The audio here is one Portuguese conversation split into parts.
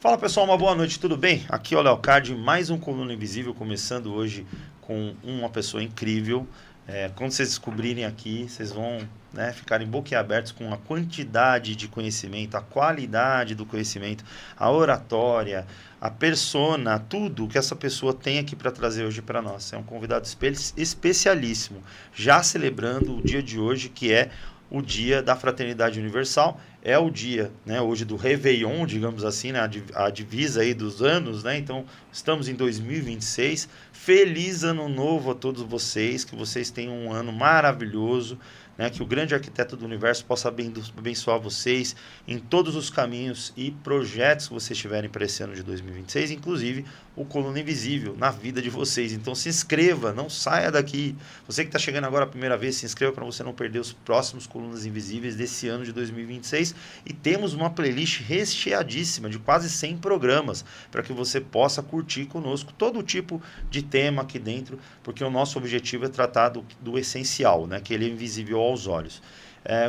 Fala pessoal, uma boa noite, tudo bem? Aqui é o Leocard, mais um Coluna Invisível, começando hoje com uma pessoa incrível. Quando vocês descobrirem aqui, vocês vão ficarem boquiabertos com a quantidade de conhecimento, a qualidade do conhecimento, a oratória, a persona, tudo que essa pessoa tem aqui para trazer hoje para nós. É um convidado especialíssimo, já celebrando o dia de hoje, que é o dia da Fraternidade Universal. É o dia, hoje do Réveillon, digamos assim, a divisa aí dos anos, Então, estamos em 2026. Feliz ano novo a todos vocês, que vocês tenham um ano maravilhoso, que o grande arquiteto do universo possa abençoar vocês em todos os caminhos e projetos que vocês tiverem para esse ano de 2026, inclusive o Coluna Invisível na vida de vocês. Então se inscreva, não saia daqui. Você que está chegando agora a primeira vez, se inscreva para você não perder os próximos Colunas Invisíveis desse ano de 2026. E temos uma playlist recheadíssima de quase 100 programas para que você possa curtir conosco todo tipo de tema aqui dentro, porque o nosso objetivo é tratar do essencial, que ele é invisível aos olhos.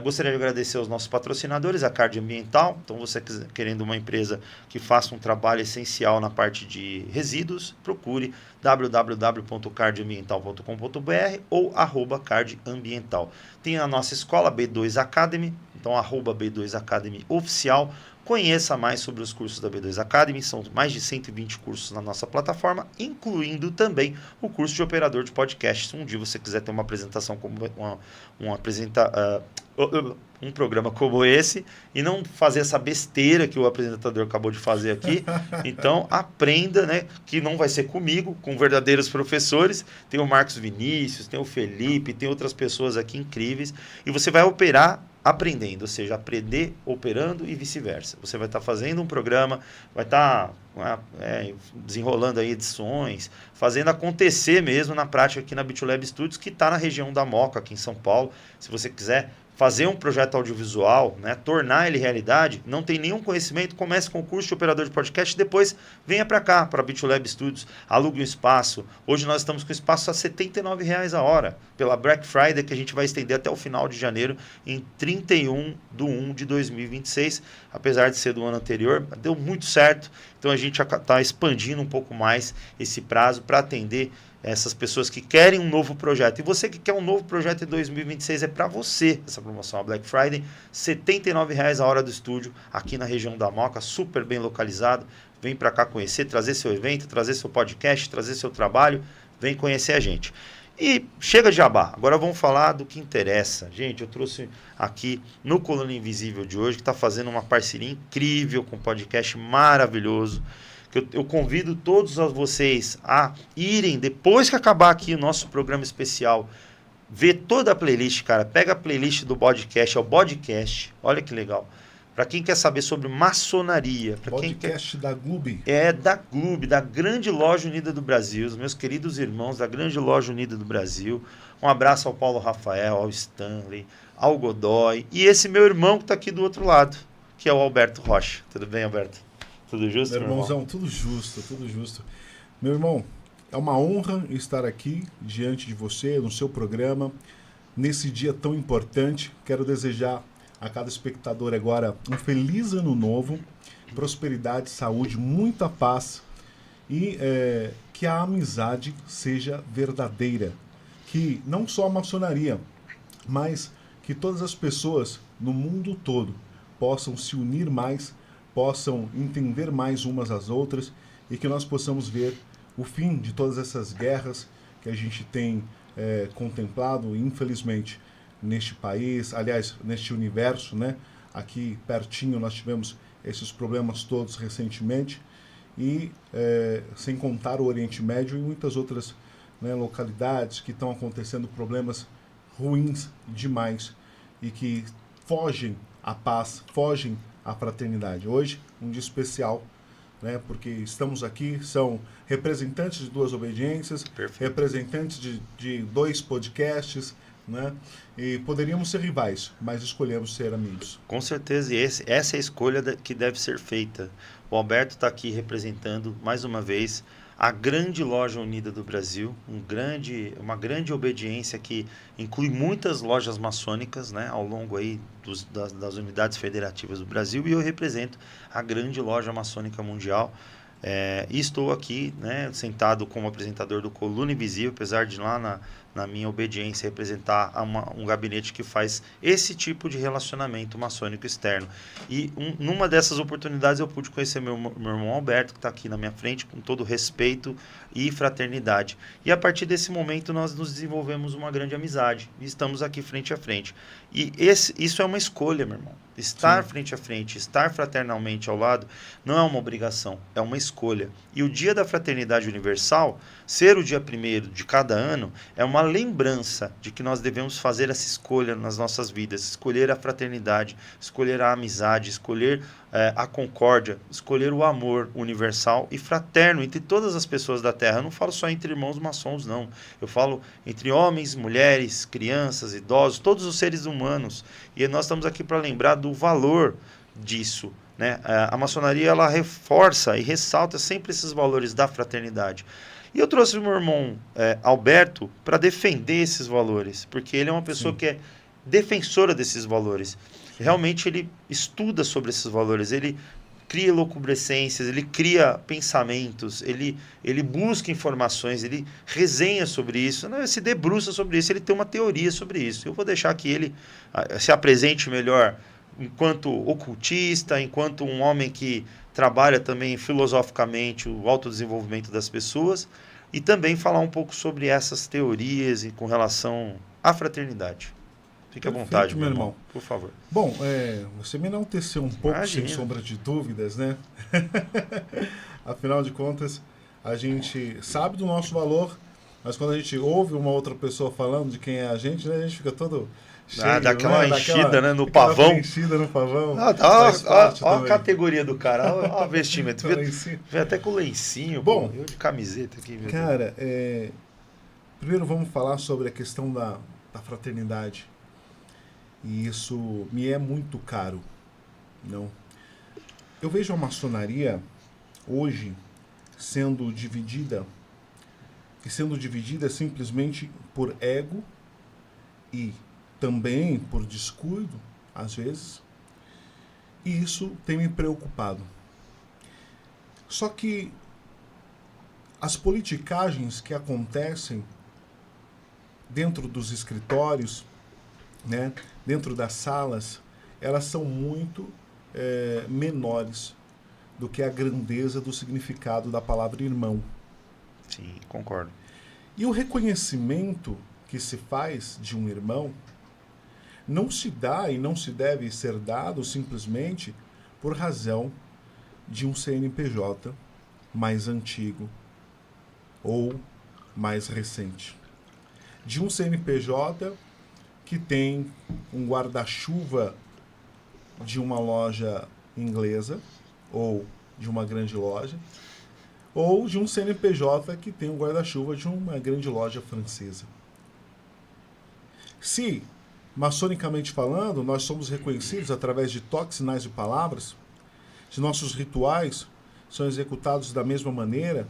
Gostaria de agradecer aos nossos patrocinadores, a Card Ambiental. Então, você querendo uma empresa que faça um trabalho essencial na parte de resíduos, procure www.cardambiental.com.br ou @cardambiental. Tem a nossa escola B2 Academy, então @B2 Academy oficial. Conheça mais sobre os cursos da B2 Academy, são mais de 120 cursos na nossa plataforma, incluindo também o curso de operador de podcast. Se um dia você quiser ter uma apresentação como um programa como esse e não fazer essa besteira que o apresentador acabou de fazer aqui, então aprenda, que não vai ser comigo, com verdadeiros professores. Tem o Marcos Vinícius, tem o Felipe, tem outras pessoas aqui incríveis, e você vai operar aprendendo, ou seja, aprender operando e vice-versa. Você vai estar fazendo um programa, vai estar desenrolando aí edições, fazendo acontecer mesmo na prática aqui na BitLab Studios, que está na região da Moca, aqui em São Paulo. Se você quiser fazer um projeto audiovisual, tornar ele realidade, não tem nenhum conhecimento, comece com o curso de operador de podcast, depois venha para cá, para a BitLab Studios, alugue um espaço. Hoje nós estamos com o espaço a R$ 79 a hora, pela Black Friday, que a gente vai estender até o final de janeiro, em 31/1/2026, apesar de ser do ano anterior, deu muito certo, então a gente está expandindo um pouco mais esse prazo para atender essas pessoas que querem um novo projeto. E você que quer um novo projeto em 2026, é para você essa promoção, a Black Friday, R$ 79 a hora do estúdio, aqui na região da Moca, super bem localizado. Vem para cá conhecer, trazer seu evento, trazer seu podcast, trazer seu trabalho, vem conhecer a gente. E chega de jabá, agora vamos falar do que interessa. Gente, eu trouxe aqui no Coluna Invisível de hoje, que está fazendo uma parceria incrível com um podcast maravilhoso. Eu convido todos vocês a irem, depois que acabar aqui o nosso programa especial, ver toda a playlist, cara. Pega a playlist do podcast, é o Podcast, olha que legal. Para quem quer saber sobre maçonaria. Podcast da Gloob. Da Gloob, da Grande Loja Unida do Brasil, os meus queridos irmãos da Grande Loja Unida do Brasil. Um abraço ao Paulo Rafael, ao Stanley, ao Godoy. E esse meu irmão que está aqui do outro lado, que é o Alberto Rocha. Tudo bem, Alberto? Tudo justo, meu irmãozão? Tudo justo, tudo justo. Meu irmão, é uma honra estar aqui diante de você, no seu programa, nesse dia tão importante. Quero desejar a cada espectador agora um feliz ano novo, prosperidade, saúde, muita paz e que a amizade seja verdadeira. Que não só a maçonaria, mas que todas as pessoas no mundo todo possam se unir mais, possam entender mais umas às outras e que nós possamos ver o fim de todas essas guerras que a gente tem contemplado, infelizmente, neste país, aliás, neste universo, Aqui pertinho nós tivemos esses problemas todos recentemente e sem contar o Oriente Médio e muitas outras localidades que estão acontecendo problemas ruins demais e que fogem à paz, fogem à fraternidade. Hoje, um dia especial, porque estamos aqui, são representantes de duas obediências, Perfeito. Representantes de dois podcasts, e poderíamos ser rivais, mas escolhemos ser amigos. Com certeza, e essa é a escolha que deve ser feita. O Alberto está aqui representando, mais uma vez, a grande loja unida do Brasil, uma grande obediência que inclui muitas lojas maçônicas, né, ao longo aí das unidades federativas do Brasil, e eu represento a grande loja maçônica mundial. E estou aqui, né, sentado como apresentador do Coluna Invisível, apesar de lá na minha obediência representar um gabinete que faz esse tipo de relacionamento maçônico externo. E numa dessas oportunidades eu pude conhecer meu irmão Alberto, que está aqui na minha frente, com todo respeito e fraternidade. E a partir desse momento nós nos desenvolvemos uma grande amizade e estamos aqui frente a frente. E isso é uma escolha, meu irmão. Estar frente a frente, estar fraternalmente ao lado, não é uma obrigação, é uma escolha. E o Dia da Fraternidade Universal, ser o dia 1º de cada ano, é uma lembrança de que nós devemos fazer essa escolha nas nossas vidas. Escolher a fraternidade, escolher a amizade, escolher a concórdia, escolher o amor universal e fraterno entre todas as pessoas da Terra. Eu não falo só entre irmãos maçons, não. Eu falo entre homens, mulheres, crianças, idosos, todos os seres humanos. E nós estamos aqui para lembrar do valor disso, né? A maçonaria, ela reforça e ressalta sempre esses valores da fraternidade. E eu trouxe o meu irmão Alberto para defender esses valores, porque ele é uma pessoa que é defensora desses valores. Realmente ele estuda sobre esses valores, ele cria elucubrescências, ele cria pensamentos, ele busca informações, ele resenha sobre isso, né? Se debruça sobre isso, ele tem uma teoria sobre isso. Eu vou deixar que ele se apresente melhor enquanto ocultista, enquanto um homem que trabalha também filosoficamente o autodesenvolvimento das pessoas, e também falar um pouco sobre essas teorias e com relação à fraternidade. Fique à vontade, meu irmão, por favor. Bom, você me enalteceu um pouco, Imagina. sem sombra de dúvidas, né? Afinal de contas, a gente sabe do nosso valor, mas quando a gente ouve uma outra pessoa falando de quem é a gente, né, a gente fica todo cheio, dá aquela enchida, né, no aquela pavão. enchida no pavão. Olha a categoria do cara, olha o vestimento. Vem até com lencinho. Bom, eu de camiseta aqui. Cara, primeiro vamos falar sobre a questão da fraternidade. E isso me é muito caro. Não. Eu vejo a maçonaria hoje sendo dividida simplesmente por ego e também por descuido, às vezes. E isso tem me preocupado. Só que as politicagens que acontecem dentro dos escritórios, né, dentro das salas, elas são muito menores do que a grandeza do significado da palavra irmão. Sim, concordo. E o reconhecimento que se faz de um irmão não se dá e não se deve ser dado simplesmente por razão de um CNPJ mais antigo ou mais recente. De um CNPJ que tem um guarda-chuva de uma loja inglesa ou de uma grande loja, ou de um CNPJ que tem um guarda-chuva de uma grande loja francesa. Se, maçonicamente falando, nós somos reconhecidos através de toques, sinais e palavras, se nossos rituais são executados da mesma maneira,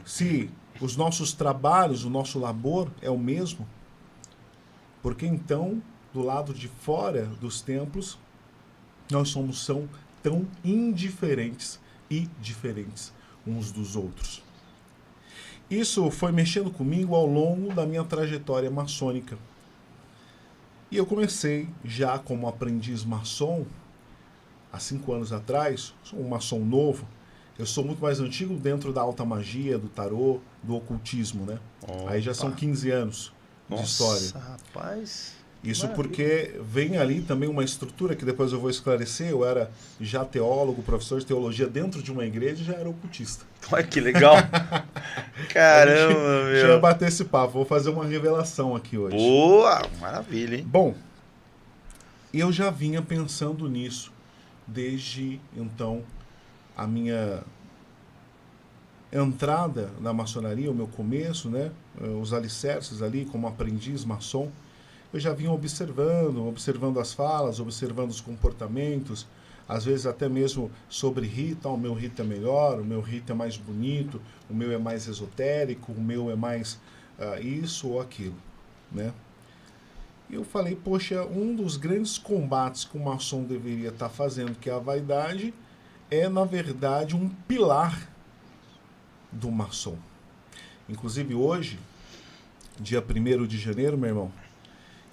se os nossos trabalhos, o nosso labor é o mesmo, porque então, do lado de fora dos templos, nós somos tão indiferentes e diferentes uns dos outros. Isso foi mexendo comigo ao longo da minha trajetória maçônica. E eu comecei já como aprendiz maçom, há 5 anos atrás, sou um maçom novo, eu sou muito mais antigo dentro da alta magia, do tarô, do ocultismo, né? Opa. Aí já são 15 anos de história. Nossa, rapaz. Isso Maravilha. porque vem ali também uma estrutura que depois eu vou esclarecer. Eu era já teólogo, professor de teologia dentro de uma igreja e já era ocultista. Olha que legal. Caramba, Deixa eu meu. bater esse papo. Vou fazer uma revelação aqui hoje. Boa, maravilha, hein? Bom, eu já vinha pensando nisso desde então a minha entrada na maçonaria, o meu começo, né? Os alicerces ali como aprendiz maçom. Eu já vinha observando as falas, observando os comportamentos, às vezes até mesmo sobre rito, o meu rito é melhor, o meu rito é mais bonito, o meu é mais esotérico, o meu é mais isso ou aquilo, né? E eu falei, poxa, um dos grandes combates que o maçom deveria estar fazendo, que é a vaidade, é, na verdade, um pilar do maçom. Inclusive hoje, dia 1º de janeiro, meu irmão,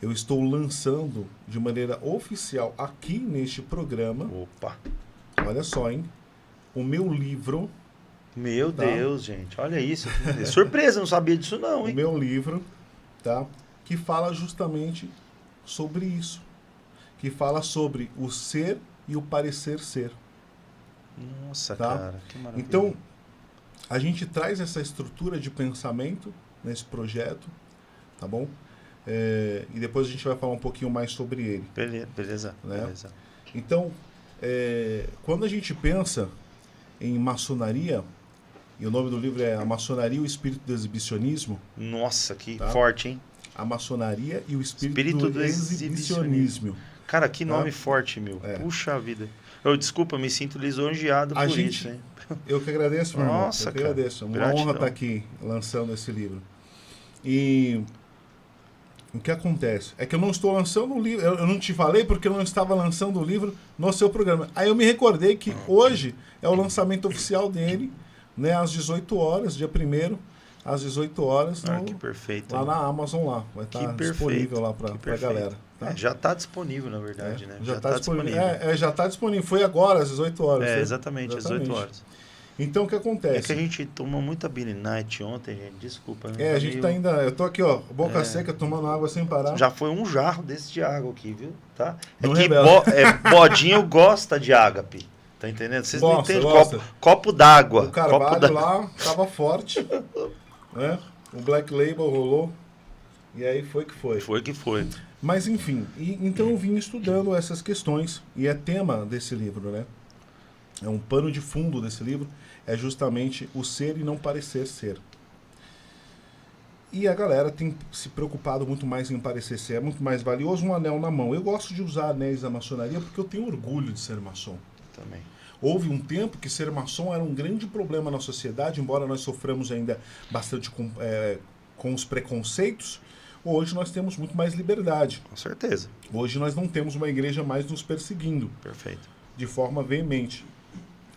eu estou lançando de maneira oficial aqui neste programa, Opa! olha só, hein, o meu livro. Meu Tá. Deus, gente, olha isso. Surpresa, não sabia disso não, O hein? meu livro, tá? Que fala justamente sobre isso. Que fala sobre o ser e o parecer ser. Nossa, Tá? cara, que maravilha. Então, a gente traz essa estrutura de pensamento nesse projeto, tá bom? E depois a gente vai falar um pouquinho mais sobre ele. Beleza, Né? beleza. Então, quando a gente pensa em maçonaria, e o nome do livro é A Maçonaria e o Espírito do Exibicionismo. Nossa, que Tá? forte, hein? A Maçonaria e o Espírito do Exibicionismo. Cara, que nome Tá? forte, meu. Puxa vida. Desculpa, me sinto lisonjeado por isso, hein? Eu que agradeço, meu irmão. Nossa, Eu que cara, agradeço. É uma gratidão. honra estar aqui lançando esse livro. E o que acontece? É que eu não estou lançando o livro. Eu não te falei porque eu não estava lançando o livro no seu programa. Aí eu me recordei que hoje é o lançamento oficial dele, né, às 18 horas, dia 1º, às 18 horas, que perfeito, lá na Amazon, lá. Vai estar disponível lá para a galera. Tá? Já está disponível, na verdade, né? Já está disponível. Já está disponível. Foi agora, às 18 horas. Exatamente, às 18 horas. Então, o que acontece? É que a gente tomou muita Billy Night ontem, gente. Desculpa. A gente tá ainda... Eu tô aqui, ó, boca seca, tomando água sem parar. Já foi um jarro desse de água aqui, viu? Tá? Não que Bodinho gosta de ágape. Tá entendendo? Vocês não entendem. Copo d'água. O Carvalho lá tava forte. Né? O Black Label rolou. E aí foi que foi. Foi que foi. Mas enfim, então eu vim estudando essas questões. E é tema desse livro, né? É um pano de fundo desse livro. É justamente o ser e não parecer ser. E a galera tem se preocupado muito mais em parecer ser. É muito mais valioso um anel na mão. Eu gosto de usar anéis da maçonaria porque eu tenho orgulho de ser maçom. Também. Houve um tempo que ser maçom era um grande problema na sociedade, embora nós soframos ainda bastante com os preconceitos. Hoje nós temos muito mais liberdade. Com certeza. Hoje nós não temos uma igreja mais nos perseguindo. Perfeito. De forma veemente.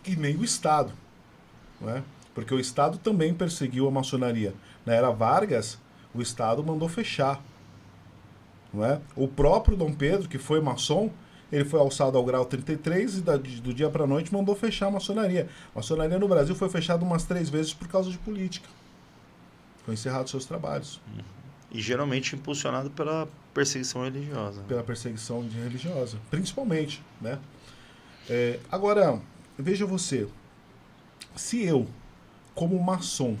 E nem o Estado. Não é? Porque o Estado também perseguiu a maçonaria. Na era Vargas, o Estado mandou fechar. Não é? O próprio Dom Pedro, que foi maçom, ele foi alçado ao grau 33 e do dia para a noite mandou fechar a maçonaria. A maçonaria no Brasil foi fechada umas 3 vezes por causa de política. Foi encerrado seus trabalhos. E geralmente impulsionado pela perseguição religiosa. Pela perseguição religiosa, principalmente. Né? Agora, veja você. Se eu, como maçom,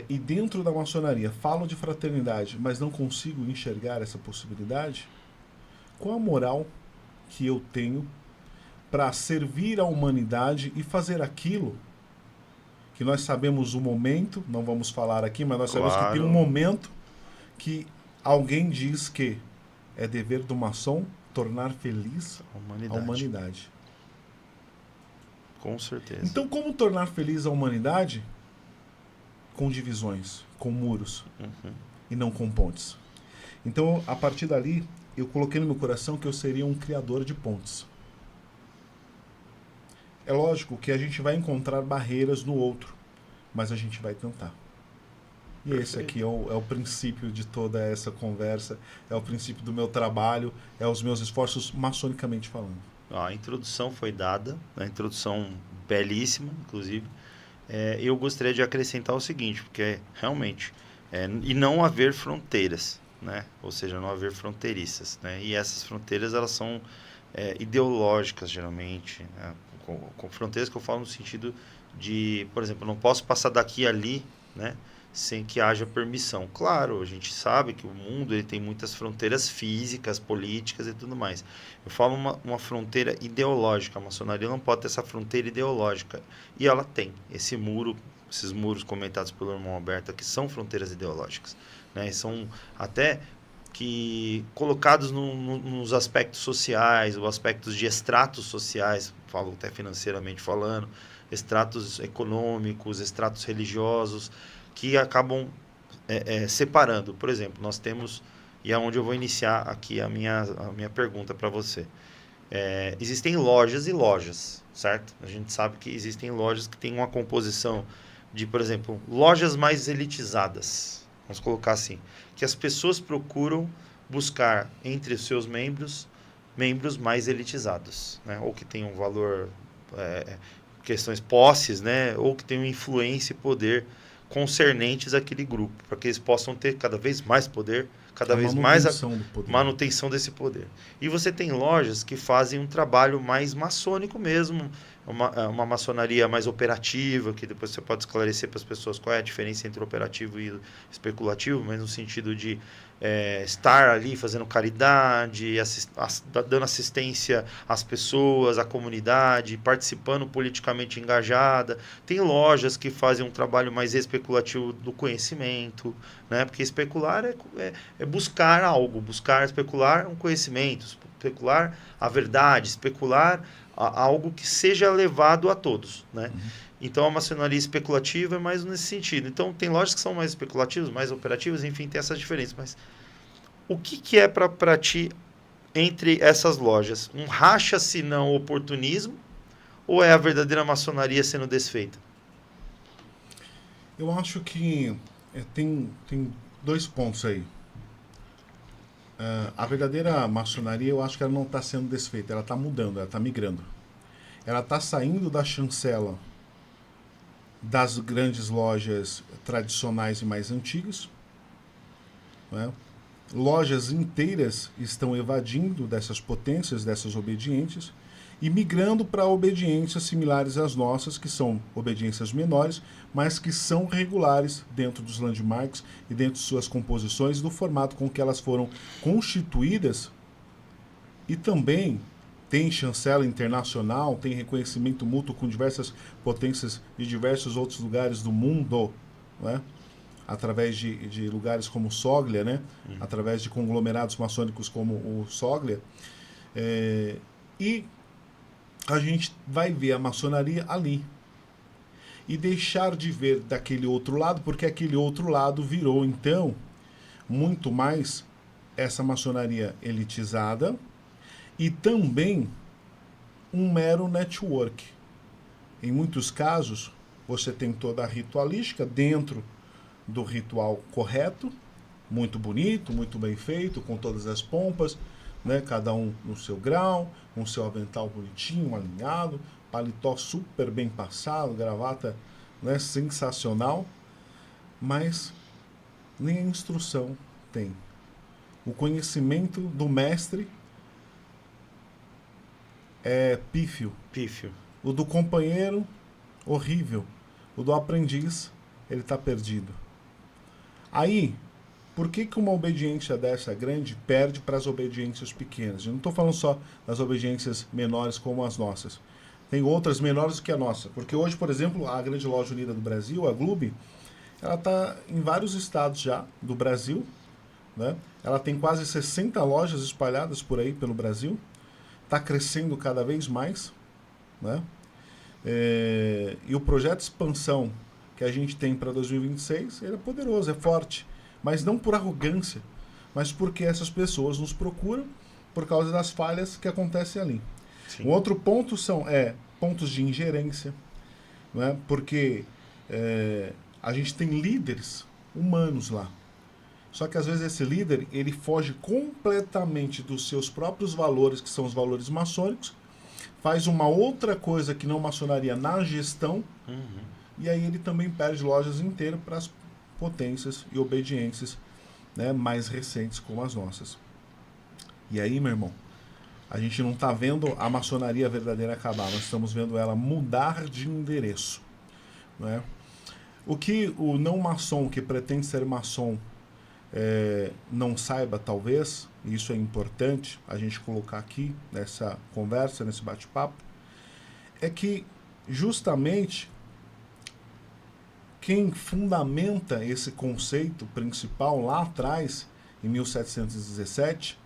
e dentro da maçonaria falo de fraternidade, mas não consigo enxergar essa possibilidade, qual a moral que eu tenho para servir a humanidade e fazer aquilo que nós sabemos o momento, não vamos falar aqui, mas nós sabemos que tem um momento que alguém diz que é dever do maçom tornar feliz a humanidade. Com certeza. Então, como tornar feliz a humanidade? Com divisões, com muros, e não com pontes. Então, a partir dali, eu coloquei no meu coração que eu seria um criador de pontes. É lógico que a gente vai encontrar barreiras no outro, mas a gente vai tentar. E esse aqui é o princípio de toda essa conversa, é o princípio do meu trabalho, é os meus esforços maçonicamente falando. A introdução foi dada, a introdução belíssima, inclusive. Eu gostaria de acrescentar o seguinte, porque realmente, e não haver fronteiras, né? Ou seja, não haver fronteiriças, né? E essas fronteiras, elas são ideológicas, geralmente, né? Com fronteiras que eu falo no sentido de, por exemplo, eu não posso passar daqui e ali, né? Sem que haja permissão. Claro, a gente sabe que o mundo ele tem muitas fronteiras físicas, políticas e tudo mais. Eu falo uma fronteira ideológica. A maçonaria não pode ter essa fronteira ideológica. E ela tem. Esses muros comentados pelo irmão Alberto aqui são fronteiras ideológicas. Né? São até que colocados nos aspectos sociais, ou aspectos de estratos sociais, falo até financeiramente falando, estratos econômicos, estratos religiosos, que acabam separando. Por exemplo, nós temos, e é onde eu vou iniciar aqui a minha pergunta para você. Existem lojas e lojas, certo? A gente sabe que existem lojas que têm uma composição de, por exemplo, lojas mais elitizadas, vamos colocar assim, que as pessoas procuram buscar entre os seus membros mais elitizados, né? Ou que tenham valor, questões posses, né? Ou que tenham influência e poder concernentes àquele grupo, para que eles possam ter cada vez mais poder, cada vez mais a manutenção desse poder. E você tem lojas que fazem um trabalho mais maçônico mesmo, uma maçonaria mais operativa, que depois você pode esclarecer para as pessoas qual é a diferença entre operativo e especulativo, mas no sentido de estar ali fazendo caridade, dando assistência às pessoas, à comunidade, participando politicamente engajada. Tem lojas que fazem um trabalho mais especulativo do conhecimento, né? Porque especular é buscar algo, especular um conhecimento, especular a verdade, especular algo que seja levado a todos, né? Então, a maçonaria especulativa é mais nesse sentido. Então, tem lojas que são mais especulativas, mais operativas, enfim, tem essas diferenças. Mas o que é para ti entre essas lojas? Um racha, se não oportunismo, ou é a verdadeira maçonaria sendo desfeita? Eu acho que tem 2 pontos aí. A verdadeira maçonaria, eu acho que ela não está sendo desfeita, ela está mudando, ela está migrando. Ela está saindo da chancela das grandes lojas tradicionais e mais antigas, né? Lojas inteiras estão evadindo dessas potências, dessas obediências, e migrando para obediências similares às nossas, que são obediências menores, mas que são regulares dentro dos landmarks e dentro de suas composições, do formato com que elas foram constituídas, e também tem chancela internacional, tem reconhecimento mútuo com diversas potências de diversos outros lugares do mundo, né? Através de lugares como Soglia, né? Através de conglomerados maçônicos como o Soglia. E a gente vai ver a maçonaria ali. E deixar de ver daquele outro lado, porque aquele outro lado virou, então, muito mais essa maçonaria elitizada e também um mero network. Em muitos casos, você tem toda a ritualística dentro do ritual correto, muito bonito, muito bem feito, com todas as pompas, né? Cada um no seu grau, com seu avental bonitinho, alinhado, paletó super bem passado, gravata, né, sensacional, mas nem a instrução tem. O conhecimento do mestre é pífio. O do companheiro, horrível. O do aprendiz, ele está perdido. Aí, por que uma obediência dessa grande perde para as obediências pequenas? Eu não estou falando só das obediências menores como as nossas. Tem outras menores do que a nossa. Porque hoje, por exemplo, a Grande Loja Unida do Brasil, a Gloob, ela está em vários estados já do Brasil, né? Ela tem quase 60 lojas espalhadas por aí pelo Brasil. Está crescendo cada vez mais, né? E o projeto de expansão que a gente tem para 2026, ele é poderoso, é forte, mas não por arrogância, mas porque essas pessoas nos procuram por causa das falhas que acontecem ali. Sim. Um outro ponto são pontos de ingerência, né? Porque a gente tem líderes humanos lá. Só que às vezes esse líder, ele foge completamente dos seus próprios valores, que são os valores maçônicos, faz uma outra coisa que não maçonaria na gestão, e aí ele também perde lojas inteiras para as potências e obediências, né, mais recentes como as nossas. E aí, meu irmão, a gente não está vendo a maçonaria verdadeira acabar, nós estamos vendo ela mudar de endereço, né? O que o não maçom, que pretende ser maçom, não saiba, talvez, e isso é importante a gente colocar aqui nessa conversa, nesse bate-papo, é que justamente quem fundamenta esse conceito principal lá atrás em 1717,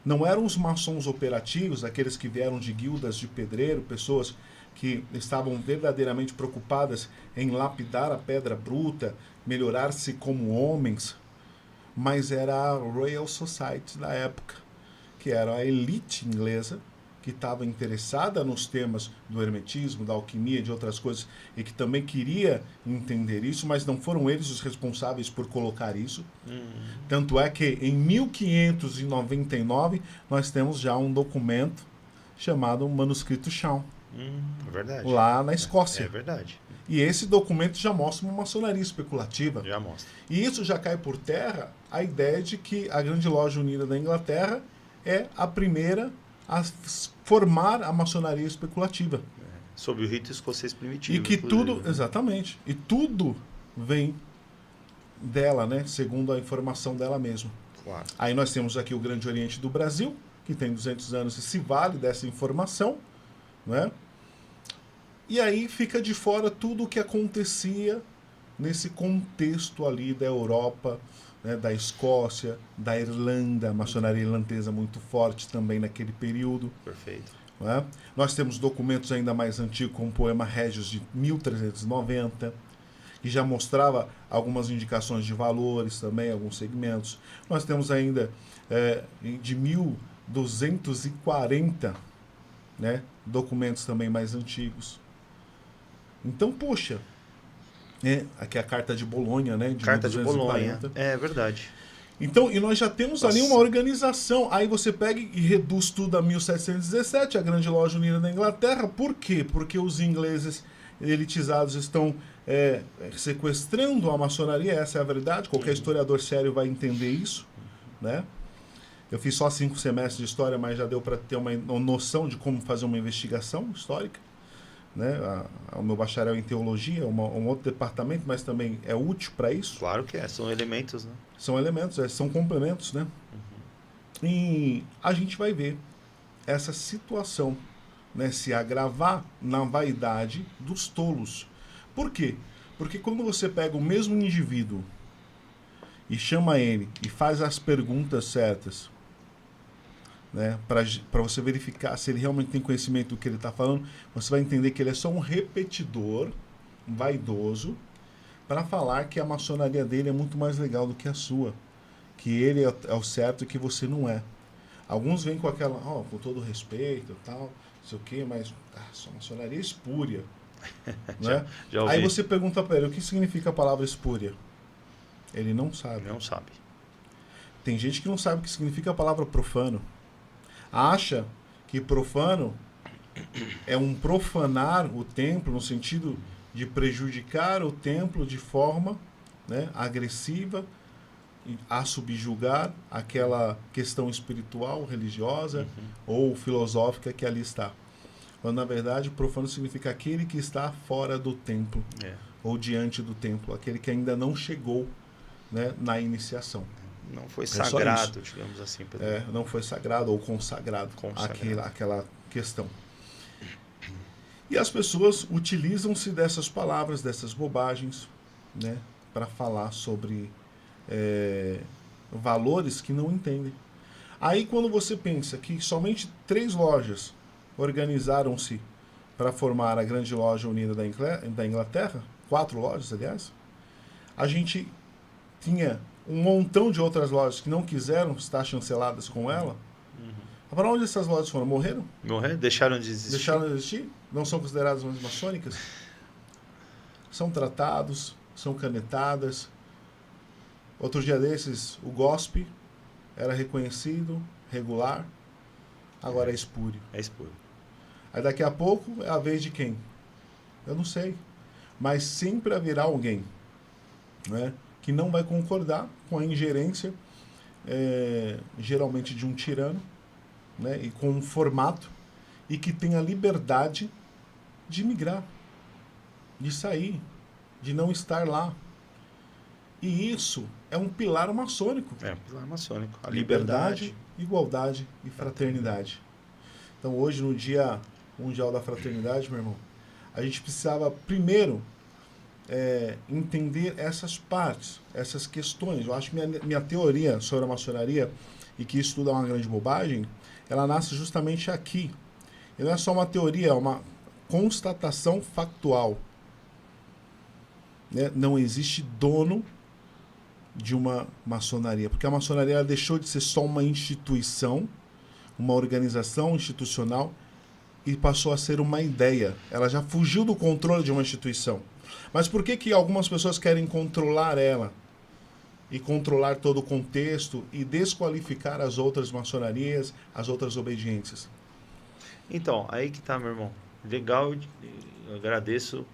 não eram os maçons operativos, aqueles que vieram de guildas de pedreiro, pessoas que estavam verdadeiramente preocupadas em lapidar a pedra bruta, melhorar-se como homens, mas era a Royal Society da época, que era a elite inglesa, que estava interessada nos temas do hermetismo, da alquimia, de outras coisas, e que também queria entender isso, mas não foram eles os responsáveis por colocar isso. Tanto é que em 1599 nós temos já um documento chamado Manuscrito Shaw, É verdade. lá na Escócia. É verdade. E esse documento já mostra uma maçonaria especulativa. Já mostra. E isso já cai por terra a ideia de que a Grande Loja Unida da Inglaterra é a primeira a formar a maçonaria especulativa. Sob o rito escocês primitivo. E que inclusive, tudo, exatamente, e tudo vem dela, né, segundo a informação dela mesma. Claro. Aí nós temos aqui o Grande Oriente do Brasil, que tem 200 anos e se vale dessa informação, né? E aí fica de fora tudo o que acontecia nesse contexto ali da Europa, né, da Escócia, da Irlanda, a maçonaria irlandesa muito forte também naquele período. Perfeito. Né? Nós temos documentos ainda mais antigos, como o Poema Régios de 1390, que já mostrava algumas indicações de valores também, alguns segmentos. Nós temos ainda de 1240, né, documentos também mais antigos. Então, poxa, aqui é a Carta de Bolonha, né? De Carta de 1240. Bolonha. É verdade. Então, e nós já temos ali Nossa. uma organização. Aí você pega e reduz tudo a 1717, a Grande Loja Unida da Inglaterra. Por quê? Porque os ingleses elitizados estão sequestrando a maçonaria, essa é a verdade. Qualquer historiador sério vai entender isso, né? Eu fiz só 5 semestres de história, mas já deu para ter uma noção de como fazer uma investigação histórica. Né? O meu bacharel em teologia é um outro departamento, mas também é útil para isso. Claro que é, são elementos, né? São elementos, são complementos, né? E a gente vai ver essa situação, né, se agravar na vaidade dos tolos. Por quê? Porque quando você pega o mesmo indivíduo e chama ele e faz as perguntas certas, né, para você verificar se ele realmente tem conhecimento do que ele está falando, você vai entender que ele é só um repetidor vaidoso para falar que a maçonaria dele é muito mais legal do que a sua, que ele é o certo e que você não é. Alguns vêm com aquela, com todo respeito e tal, não sei o quê, mas sua maçonaria é espúria. Né? Já ouvi. Aí você pergunta para ele, o que significa a palavra espúria? Ele não sabe. Não sabe. Tem gente que não sabe o que significa a palavra profano. Acha que profano é um profanar o templo no sentido de prejudicar o templo de forma, né, agressiva, a subjugar aquela questão espiritual, religiosa ou filosófica que ali está. Quando na verdade profano significa aquele que está fora do templo ou diante do templo, aquele que ainda não chegou, né, na iniciação. Não foi sagrado, digamos assim. Não foi sagrado ou consagrado. Aquela questão. E as pessoas utilizam-se dessas palavras, dessas bobagens, né, para falar sobre valores que não entendem. Aí quando você pensa que somente 3 lojas organizaram-se para formar a Grande Loja Unida da Inglaterra, 4 lojas, aliás, a gente tinha um montão de outras lojas que não quiseram estar chanceladas com ela. Para onde essas lojas foram? Morreram? Morreram? Deixaram de existir? Deixaram de existir? Não são consideradas mais maçônicas? São tratados, são canetadas. Outro dia desses, o GOSP era reconhecido, regular, agora é espúrio. É espúrio. Aí daqui a pouco é a vez de quem? Eu não sei. Mas sempre haverá alguém, né, que não vai concordar com a ingerência, geralmente de um tirano, né, e com um formato, e que tem a liberdade de migrar, de sair, de não estar lá. E isso é um pilar maçônico. É um pilar maçônico. A liberdade, igualdade e fraternidade. Então hoje, no Dia Mundial da Fraternidade, meu irmão, a gente precisava primeiro entender essas partes, essas questões. Eu acho que minha teoria sobre a maçonaria, e que isso tudo é uma grande bobagem, ela nasce justamente aqui. E não é só uma teoria, é uma constatação factual. Né? Não existe dono de uma maçonaria, porque a maçonaria ela deixou de ser só uma instituição, uma organização institucional, e passou a ser uma ideia. Ela já fugiu do controle de uma instituição. Mas por que algumas pessoas querem controlar ela? E controlar todo o contexto e desqualificar as outras maçonarias, as outras obediências? Então, aí que tá, meu irmão. Legal, eu agradeço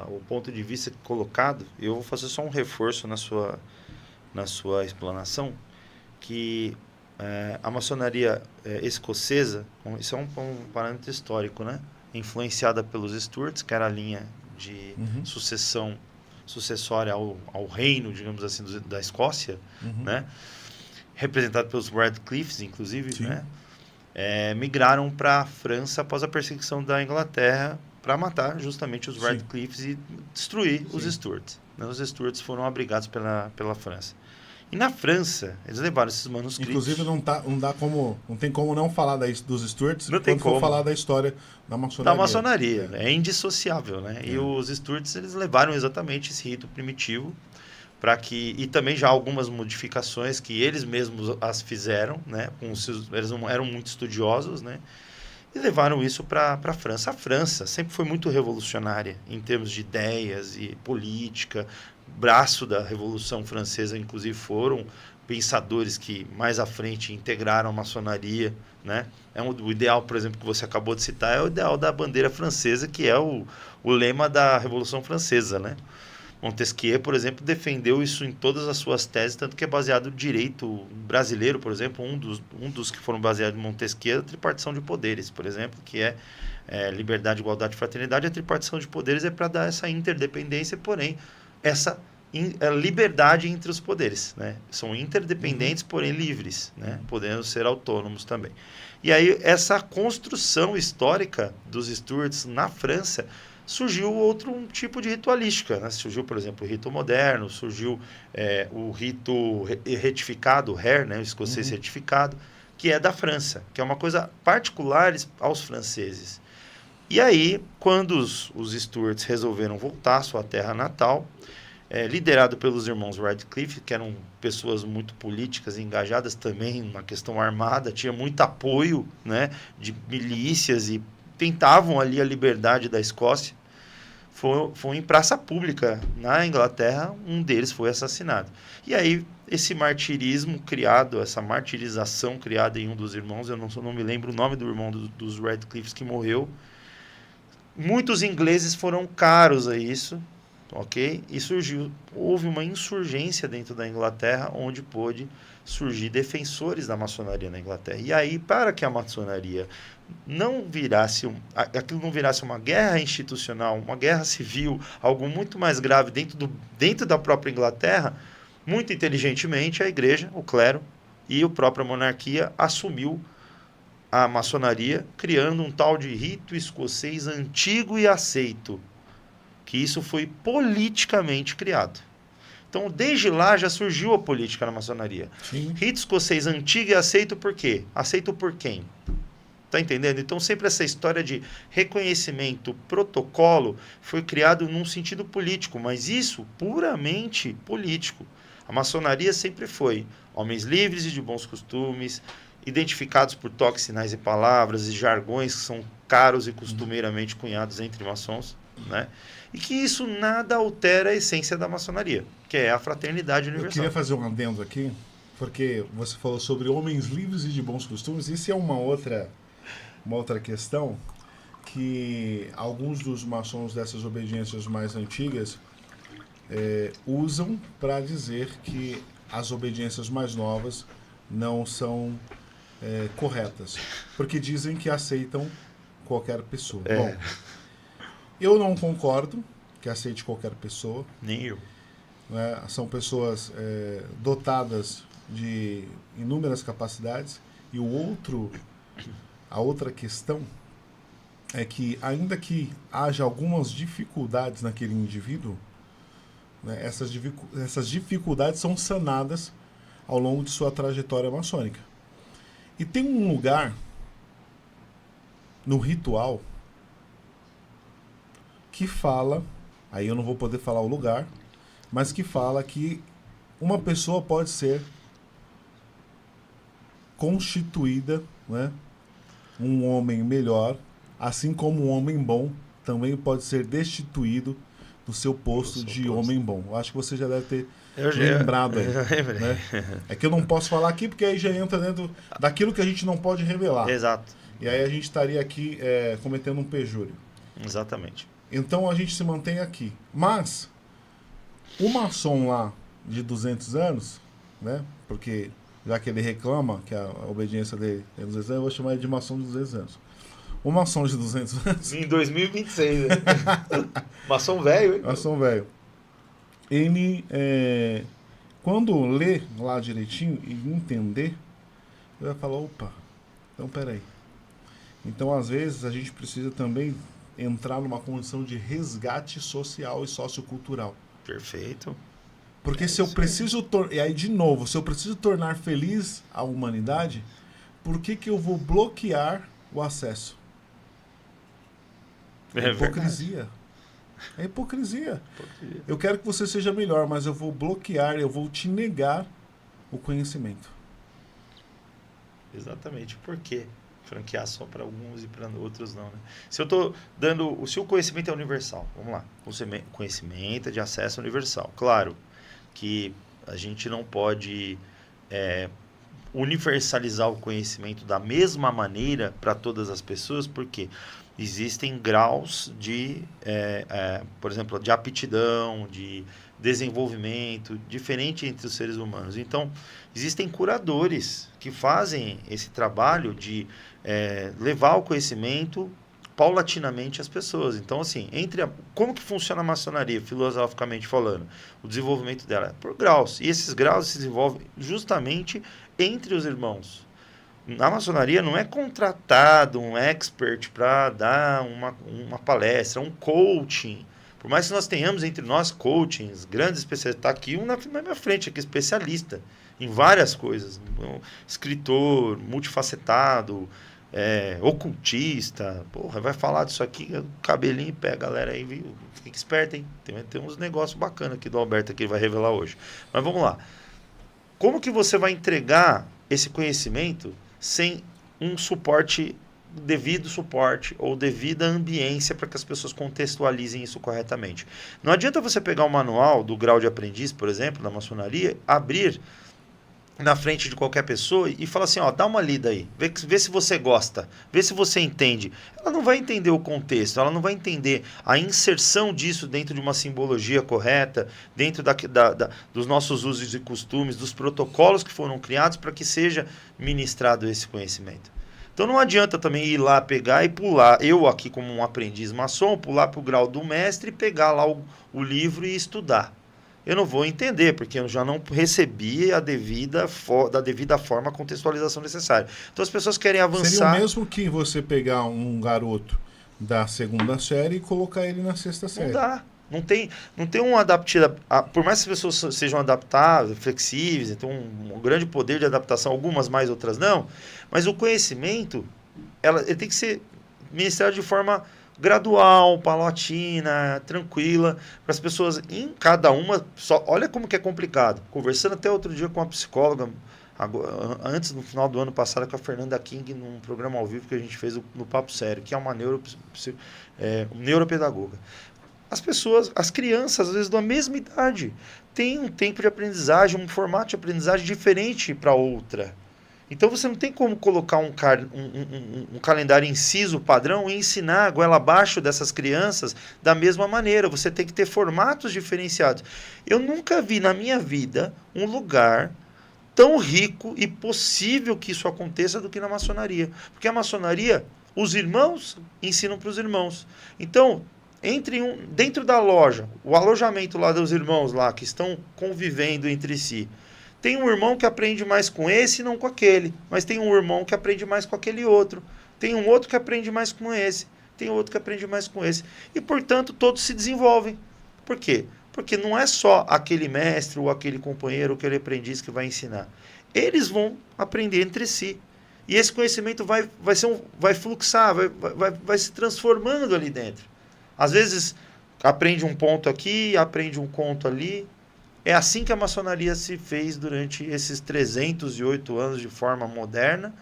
o ponto de vista colocado. Eu vou fazer só um reforço na sua explanação, que a maçonaria escocesa, isso é um parâmetro histórico, né? Influenciada pelos Stuarts, que era a linha de sucessória ao reino, digamos assim, da Escócia, né? Representado pelos Radcliffes, inclusive, né? Migraram para a França após a perseguição da Inglaterra para matar justamente os Radcliffes e destruir os Stuarts. Né? Os Stuarts foram abrigados pela França. E na França, eles levaram esses manuscritos. Inclusive, não tem como não falar dos Stuarts quando for falar da história da maçonaria. Da maçonaria. É indissociável, né? E os Stuarts, eles levaram exatamente esse rito primitivo e também já algumas modificações que eles mesmos as fizeram, né? Eles não eram muito estudiosos, né? E levaram isso para a França. A França sempre foi muito revolucionária em termos de ideias e política. Braço da Revolução Francesa, inclusive, foram pensadores que mais à frente integraram a maçonaria, né? O ideal, por exemplo, que você acabou de citar, é o ideal da bandeira francesa, que é o lema da Revolução Francesa, né? Montesquieu, por exemplo, defendeu isso em todas as suas teses, tanto que é baseado no direito brasileiro, por exemplo, um dos que foram baseados em Montesquieu é a tripartição de poderes, por exemplo, que é liberdade, igualdade e fraternidade. A tripartição de poderes é para dar essa interdependência, porém, essa liberdade entre os poderes, né? São interdependentes, porém livres, né? Podendo ser autônomos também. E aí, essa construção histórica dos Stuarts na França, surgiu um tipo de ritualística, né? Surgiu, por exemplo, o rito moderno, surgiu o rito retificado, o Hare, né? O escocês retificado, que é da França, que é uma coisa particular aos franceses. E aí, quando os Stuarts resolveram voltar à sua terra natal, liderado pelos irmãos Radcliffe, que eram pessoas muito políticas, engajadas também na questão armada, tinha muito apoio, né, de milícias e tentavam ali a liberdade da Escócia. Foi em praça pública na Inglaterra, um deles foi assassinado. E aí, esse martirismo criado, essa martirização criada em um dos irmãos, eu não me lembro o nome do irmão dos Radcliffes que morreu. Muitos ingleses foram caros a isso, ok? E houve uma insurgência dentro da Inglaterra, onde pôde surgir defensores da maçonaria na Inglaterra. E aí, para que a maçonaria aquilo não virasse uma guerra institucional, uma guerra civil, algo muito mais grave dentro da própria Inglaterra, muito inteligentemente a igreja, o clero e a própria monarquia assumiu a maçonaria, criando um tal de rito escocês antigo e aceito, que isso foi politicamente criado. Então, desde lá já surgiu a política na maçonaria. Sim. Rito escocês antigo e aceito por quê? Aceito por quem? Tá entendendo? Então, sempre essa história de reconhecimento, protocolo, foi criado num sentido político, mas isso puramente político. A maçonaria sempre foi homens livres e de bons costumes, identificados por toques, sinais e palavras e jargões que são caros e costumeiramente cunhados entre maçons, né? E que isso nada altera a essência da maçonaria, que é a fraternidade universal. Eu queria fazer um adendo aqui, porque você falou sobre homens livres e de bons costumes. Isso é uma outra questão que alguns dos maçons dessas obediências mais antigas usam para dizer que as obediências mais novas não são corretas, porque dizem que aceitam qualquer pessoa. Bom, eu não concordo que aceite qualquer pessoa. Nem eu. Né? São pessoas dotadas de inúmeras capacidades. E a outra questão é que, ainda que haja algumas dificuldades naquele indivíduo, né, essas dificuldades são sanadas ao longo de sua trajetória maçônica. E tem um lugar no ritual que fala, aí eu não vou poder falar o lugar, mas que fala que uma pessoa pode ser constituída, né, um homem melhor, assim como um homem bom também pode ser destituído do seu posto de homem bom. Eu acho que você já deve ter lembrado aí. Né? É que eu não posso falar aqui porque aí já entra dentro daquilo que a gente não pode revelar. Exato. E aí a gente estaria aqui cometendo um perjúrio. Exatamente. Então a gente se mantém aqui. Mas o maçom lá de 200 anos, né? Porque já que ele reclama que a obediência dele é 200 anos, eu vou chamar ele de maçom de 200 anos. O maçom de 200 anos... Em 2026, né? Maçom velho, hein? Maçom velho. Ele, quando lê lá direitinho e entender, ele vai falar, opa, então peraí. Então, às vezes, a gente precisa também entrar numa condição de resgate social e sociocultural. Perfeito. Porque se eu preciso... E aí, de novo, se eu preciso tornar feliz a humanidade, por que eu vou bloquear o acesso? É hipocrisia. É hipocrisia. Eu quero que você seja melhor, mas eu vou bloquear, eu vou te negar o conhecimento. Exatamente. Por quê? Franquear só para alguns e para outros não, né? Se eu estou dando... Se o conhecimento é universal, vamos lá. O conhecimento é de acesso universal. Claro que a gente não pode universalizar o conhecimento da mesma maneira para todas as pessoas, porque existem graus de, por exemplo, de aptidão, de desenvolvimento diferente entre os seres humanos. Então, existem curadores que fazem esse trabalho de levar o conhecimento paulatinamente às pessoas. Então, assim, como que funciona a maçonaria, filosoficamente falando? O desenvolvimento dela é por graus. E esses graus se desenvolvem justamente entre os irmãos. Na maçonaria não é contratado um expert para dar uma palestra, um coaching. Por mais que nós tenhamos entre nós coachings, grandes especialistas, está aqui um na minha frente, aqui, especialista em várias coisas. Escritor, multifacetado, ocultista, porra, vai falar disso aqui, cabelinho pé, galera aí, viu? Fica esperto, hein? Tem uns negócios bacanas aqui do Alberto que ele vai revelar hoje. Mas vamos lá. Como que você vai entregar esse conhecimento sem um devido suporte ou devida ambiência para que as pessoas contextualizem isso corretamente? Não adianta você pegar o manual do grau de aprendiz, por exemplo, da maçonaria, abrir na frente de qualquer pessoa e falar assim, dá uma lida aí, vê se você gosta, vê se você entende. Ela não vai entender o contexto, ela não vai entender a inserção disso dentro de uma simbologia correta, dentro dos nossos usos e costumes, dos protocolos que foram criados para que seja ministrado esse conhecimento. Então não adianta também ir lá pegar e pular, eu aqui como um aprendiz maçom, pular para o grau do mestre e pegar lá o livro e estudar. Eu não vou entender, porque eu já não recebi da devida forma a contextualização necessária. Então as pessoas querem avançar... Seria o mesmo que você pegar um garoto da segunda série e colocar ele na sexta série. Não dá. Não tem um adaptado... Por mais que as pessoas sejam adaptáveis, flexíveis, tem um grande poder de adaptação, algumas mais, outras não, mas o conhecimento ele tem que ser ministrado de forma gradual, paulatina, tranquila, para as pessoas em cada uma... Olha como que é complicado. Conversando até outro dia com uma psicóloga, antes, no final do ano passado, com a Fernanda King, num programa ao vivo que a gente fez no Papo Sério, que é uma neuropedagoga. As crianças, às vezes, da mesma idade, têm um tempo de aprendizagem, um formato de aprendizagem diferente para outra. Então, você não tem como colocar um calendário inciso padrão e ensinar a goela abaixo dessas crianças da mesma maneira. Você tem que ter formatos diferenciados. Eu nunca vi na minha vida um lugar tão rico e possível que isso aconteça do que na maçonaria. Porque a maçonaria, os irmãos ensinam para os irmãos. Então, dentro da loja, o alojamento lá dos irmãos lá que estão convivendo entre si, tem um irmão que aprende mais com esse e não com aquele, mas tem um irmão que aprende mais com aquele outro. Tem um outro que aprende mais com esse. tem outro que aprende mais com esse. E, portanto, todos se desenvolvem. Por quê? Porque não é só aquele mestre ou aquele companheiro ou aquele aprendiz que vai ensinar. Eles vão aprender entre si. E esse conhecimento vai fluxar, vai se transformando ali dentro. Às vezes, aprende um ponto aqui, aprende um conto ali. É assim que a maçonaria se fez durante esses 308 anos de forma moderna.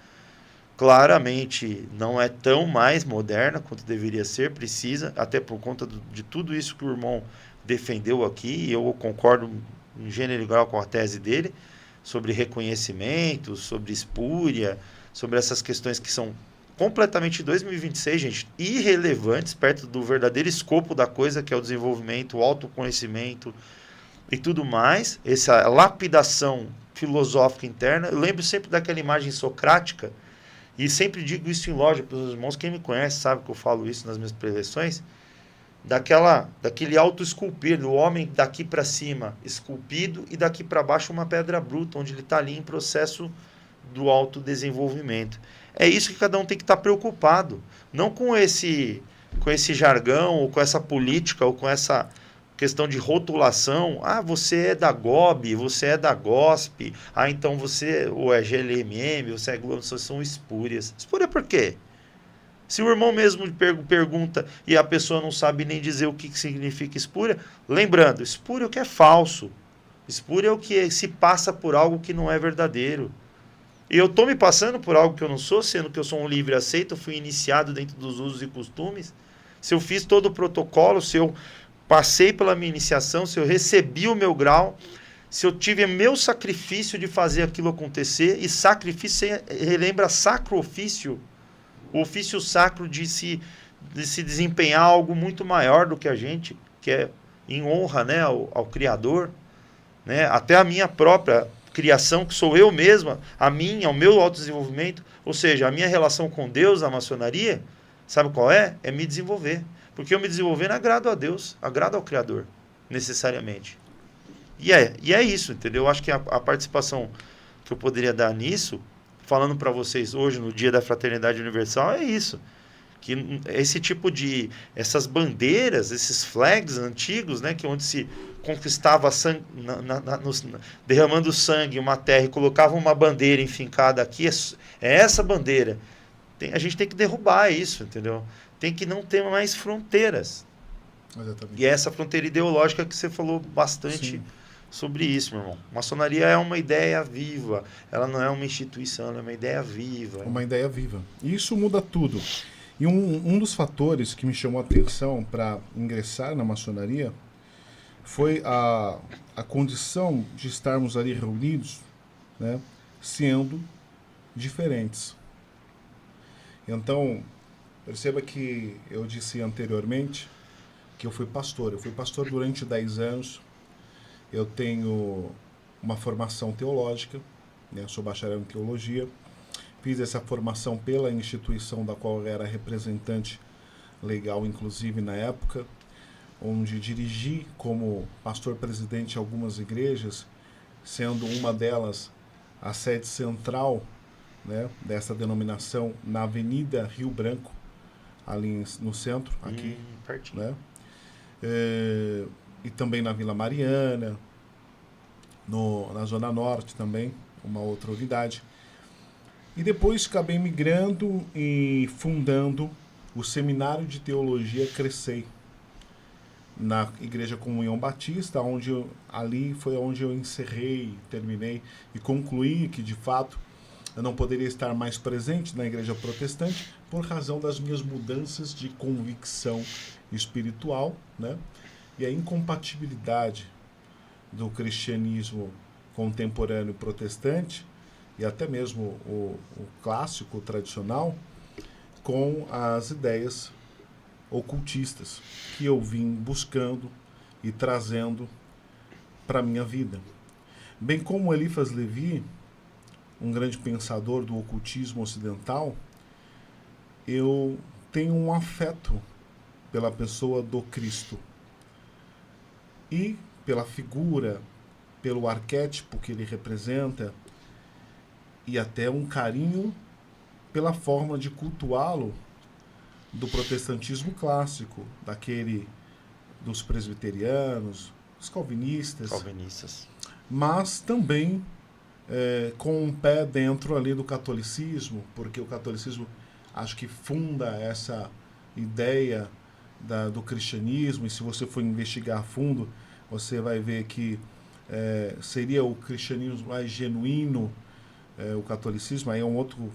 Claramente não é tão mais moderna quanto deveria ser, precisa, até por conta de tudo isso que o irmão defendeu aqui, e eu concordo em gênero e grau com a tese dele, sobre reconhecimento, sobre espúria, sobre essas questões que são completamente 2026, gente, irrelevantes perto do verdadeiro escopo da coisa, que é o desenvolvimento, o autoconhecimento e tudo mais, essa lapidação filosófica interna. Eu lembro sempre daquela imagem socrática, e sempre digo isso em loja para os irmãos, quem me conhece sabe que eu falo isso nas minhas preleções, daquele auto-esculpir, do homem daqui para cima esculpido e daqui para baixo uma pedra bruta, onde ele está ali em processo do autodesenvolvimento. É isso que cada um tem que estar preocupado, não com esse jargão, ou com essa política, ou com essa questão de rotulação. Ah, você é da GOB, você é da GOSP, ah, então você ou é GLMM, você é Globo, são espúrias. Espúria por quê? Se o irmão mesmo pergunta e a pessoa não sabe nem dizer o que significa espúria, lembrando, espúria é o que é falso. Espúria é o que se passa por algo que não é verdadeiro. E eu estou me passando por algo que eu não sou, sendo que eu sou um livre aceito, eu fui iniciado dentro dos usos e costumes. Se eu fiz todo o protocolo, se eu passei pela minha iniciação, se eu recebi o meu grau, se eu tive meu sacrifício de fazer aquilo acontecer, e sacrifício relembra sacro ofício, o ofício sacro de se desempenhar algo muito maior do que a gente, que é em honra, né, ao Criador, né, até a minha própria criação, que sou eu mesma, o meu autodesenvolvimento, ou seja, a minha relação com Deus, a maçonaria, sabe qual é? É me desenvolver. Porque eu me desenvolvendo agrado a Deus, agrado ao Criador, necessariamente. E é isso, entendeu? Eu acho que a participação que eu poderia dar nisso, falando para vocês hoje, no Dia da Fraternidade Universal, é isso. Que esse tipo de... essas bandeiras, esses flags antigos, né, que onde se conquistava sangue, derramando sangue em uma terra e colocava uma bandeira enfincada aqui, é essa bandeira. A gente tem que derrubar isso, entendeu? Tem que não ter mais fronteiras. Exatamente. E é essa fronteira ideológica que você falou bastante Sim. sobre isso, meu irmão. Maçonaria é uma ideia viva. Ela não é uma instituição, ela é uma ideia viva. Uma ideia viva. E isso muda tudo. E um dos fatores que me chamou a atenção para ingressar na maçonaria foi a condição de estarmos ali reunidos, né, sendo diferentes. Então, perceba que eu disse anteriormente que eu fui pastor. Eu fui pastor durante 10 anos. Eu tenho uma formação teológica, né? Sou bacharel em teologia. Fiz essa formação pela instituição da qual eu era representante legal, inclusive na época, onde dirigi como pastor-presidente algumas igrejas, sendo uma delas a sede central, né, dessa denominação na Avenida Rio Branco, ali no centro, aqui, né? E também na Vila Mariana, na Zona Norte também, uma outra unidade. E depois acabei migrando e fundando o Seminário de Teologia Crescei, na Igreja Comunhão Batista, ali foi onde eu encerrei, terminei e concluí que, de fato, eu não poderia estar mais presente na igreja protestante por razão das minhas mudanças de convicção espiritual, né? E a incompatibilidade do cristianismo contemporâneo protestante e até mesmo o clássico, o tradicional, com as ideias ocultistas que eu vim buscando e trazendo para a minha vida. Bem como Eliphas Levi, um grande pensador do ocultismo ocidental, eu tenho um afeto pela pessoa do Cristo e pela figura, pelo arquétipo que ele representa e até um carinho pela forma de cultuá-lo do protestantismo clássico, dos presbiterianos, dos Calvinistas. mas também com um pé dentro ali do catolicismo, porque o catolicismo acho que funda essa ideia do cristianismo, e se você for investigar a fundo, você vai ver que seria o cristianismo mais genuíno, o catolicismo, aí é um outro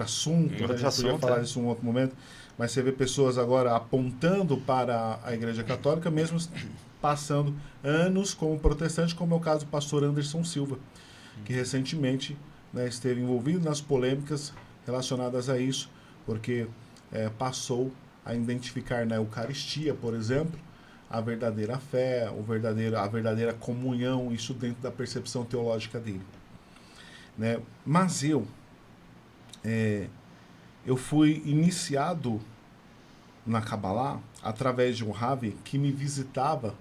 assunto, né? A gente podia falar disso em um outro momento, mas você vê pessoas agora apontando para a Igreja Católica, mesmo passando anos como protestante, como é o caso do pastor Anderson Silva, que recentemente, né, esteve envolvido nas polêmicas relacionadas a isso, porque passou a identificar na Eucaristia, por exemplo, a verdadeira fé, a verdadeira comunhão, isso dentro da percepção teológica dele. Né? Mas eu fui iniciado na Kabbalah através de um Ravi que me visitava,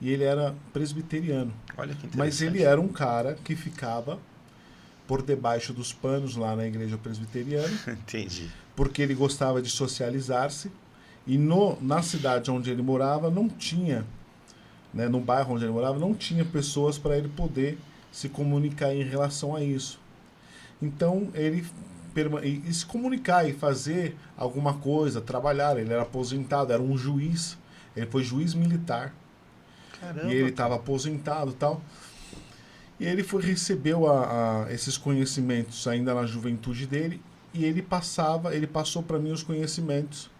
e ele era presbiteriano. Olha que interessante. Mas ele era um cara que ficava por debaixo dos panos lá na igreja presbiteriana. Entendi. Porque ele gostava de socializar-se, e na cidade onde ele morava não tinha, né, no bairro onde ele morava, não tinha pessoas para ele poder se comunicar em relação a isso. Então ele e se comunicar e fazer alguma coisa, trabalhar. Ele era aposentado, era um juiz, ele foi juiz militar. Caramba, e ele estava aposentado e tal. E ele recebeu esses conhecimentos ainda na juventude dele, e ele passou para mim os conhecimentos,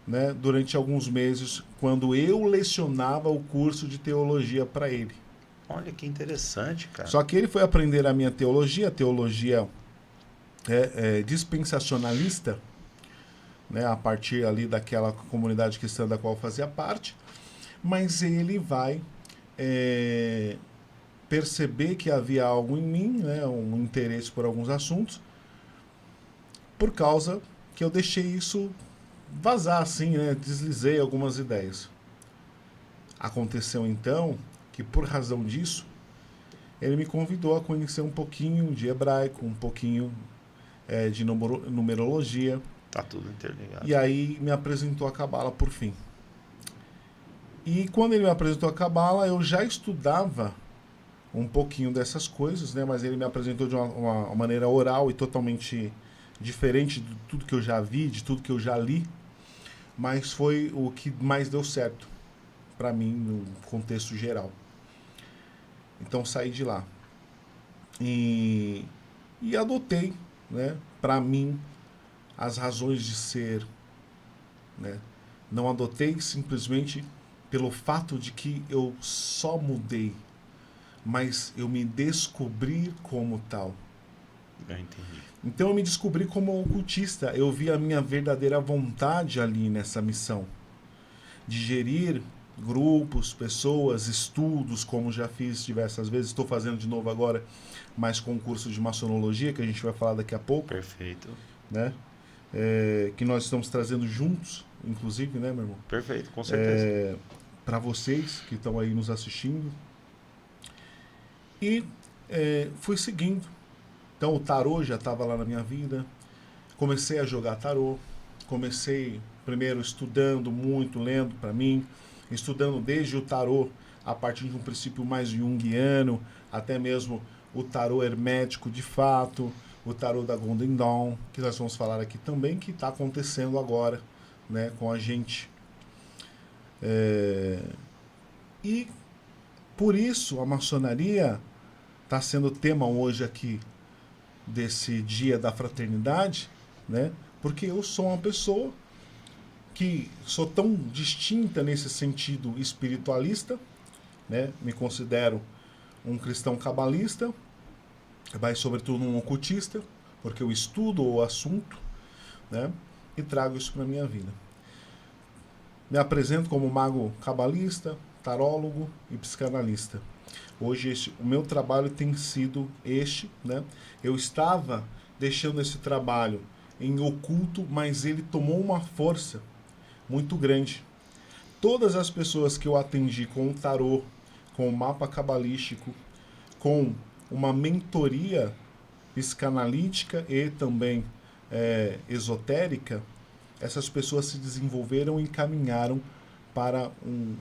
né, durante alguns meses, quando eu lecionava o curso de teologia para ele. Olha que interessante, cara. Só que ele foi aprender a minha teologia, dispensacionalista, né, a partir ali daquela comunidade cristã da qual fazia parte, mas ele vai perceber que havia algo em mim, né, um interesse por alguns assuntos, por causa que eu deixei isso vazar assim, né, deslizei algumas ideias. Aconteceu então que, por razão disso, ele me convidou a conhecer um pouquinho de hebraico, um pouquinho de numerologia. Tá tudo interligado. E aí me apresentou a Kabbalah por fim. E quando ele me apresentou a Kabbalah, eu já estudava um pouquinho dessas coisas, né? Mas ele me apresentou de uma maneira oral e totalmente diferente de tudo que eu já vi, de tudo que eu já li. Mas foi o que mais deu certo para mim no contexto geral. Então saí de lá e adotei, né, para mim as razões de ser, né? Não adotei simplesmente pelo fato de que eu só mudei, mas eu me descobri como tal. Eu entendi. Então eu me descobri como ocultista. Eu vi a minha verdadeira vontade ali nessa missão de gerir grupos, pessoas, estudos, como já fiz diversas vezes. Estou fazendo de novo agora, mais com um curso de maçonologia, que a gente vai falar daqui a pouco. Perfeito. Né? Que nós estamos trazendo juntos, inclusive, né, meu irmão? Perfeito, com certeza. Para vocês que estão aí nos assistindo. E fui seguindo. Então o tarô já estava lá na minha vida. Comecei a jogar tarô. Comecei primeiro estudando muito, lendo para mim, estudando desde o tarô a partir de um princípio mais junguiano, até mesmo o tarô hermético de fato, o tarô da Golden Dawn, que nós vamos falar aqui também, que está acontecendo agora, né, com a gente. E por isso a maçonaria está sendo tema hoje aqui desse Dia da Fraternidade, né? Porque eu sou uma pessoa que sou tão distinta nesse sentido espiritualista, né? Me considero um cristão cabalista, mas sobretudo um ocultista, porque eu estudo o assunto, né? E trago isso para a minha vida. Me apresento como mago cabalista, tarólogo e psicanalista. Hoje o meu trabalho tem sido né? Eu estava deixando esse trabalho em oculto, mas ele tomou uma força muito grande. Todas as pessoas que eu atendi com o tarô, com o mapa cabalístico, com uma mentoria psicanalítica e também esotérica, essas pessoas se desenvolveram e caminharam para um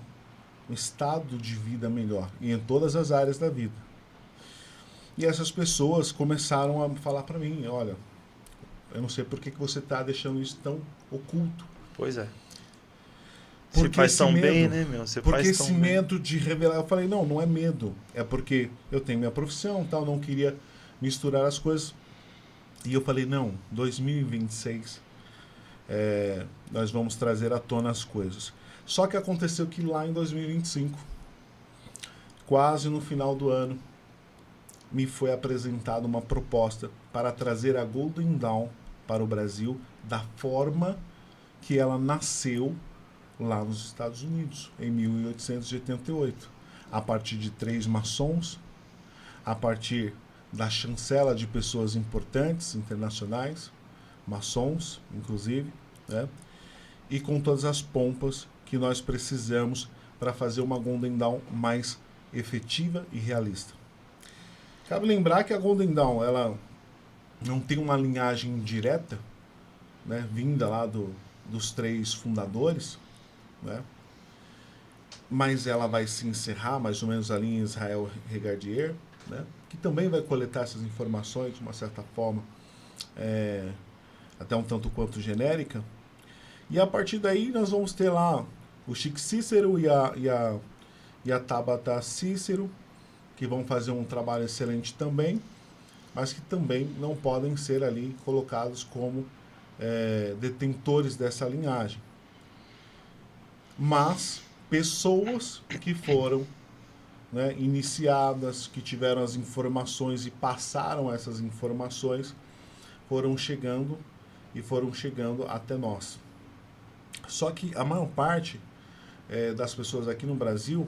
estado de vida melhor, e em todas as áreas da vida. E essas pessoas começaram a falar para mim, olha, eu não sei por que você está deixando isso tão oculto. Pois é. Porque Você faz esse tão medo, bem, né, meu? Você porque faz tão esse bem. medo de revelar, eu falei, não é medo, é porque eu tenho minha profissão, tal, não queria misturar as coisas. E eu falei, não, 2026 nós vamos trazer à tona as coisas. Só que aconteceu que lá em 2025, quase no final do ano, me foi apresentada uma proposta para trazer a Golden Dawn para o Brasil da forma que ela nasceu lá nos Estados Unidos, em 1888. A partir de 3 maçons, a partir da chancela de pessoas importantes, internacionais, maçons, inclusive, né? E com todas as pompas que nós precisamos para fazer uma Golden Dawn mais efetiva e realista. Cabe lembrar que a Golden Dawn, ela não tem uma linhagem direta, né, vinda lá dos 3 fundadores, né? Mas ela vai se encerrar mais ou menos ali em Israel Regardie, né? Que também vai coletar essas informações de uma certa forma, até um tanto quanto genérica. E a partir daí nós vamos ter lá o Chico Cícero e a Tabata Cícero, que vão fazer um trabalho excelente também, mas que também não podem ser ali colocados como detentores dessa linhagem. Mas pessoas que foram, né, iniciadas, que tiveram as informações e passaram essas informações, foram chegando até nós. Só que a maior parte das pessoas aqui no Brasil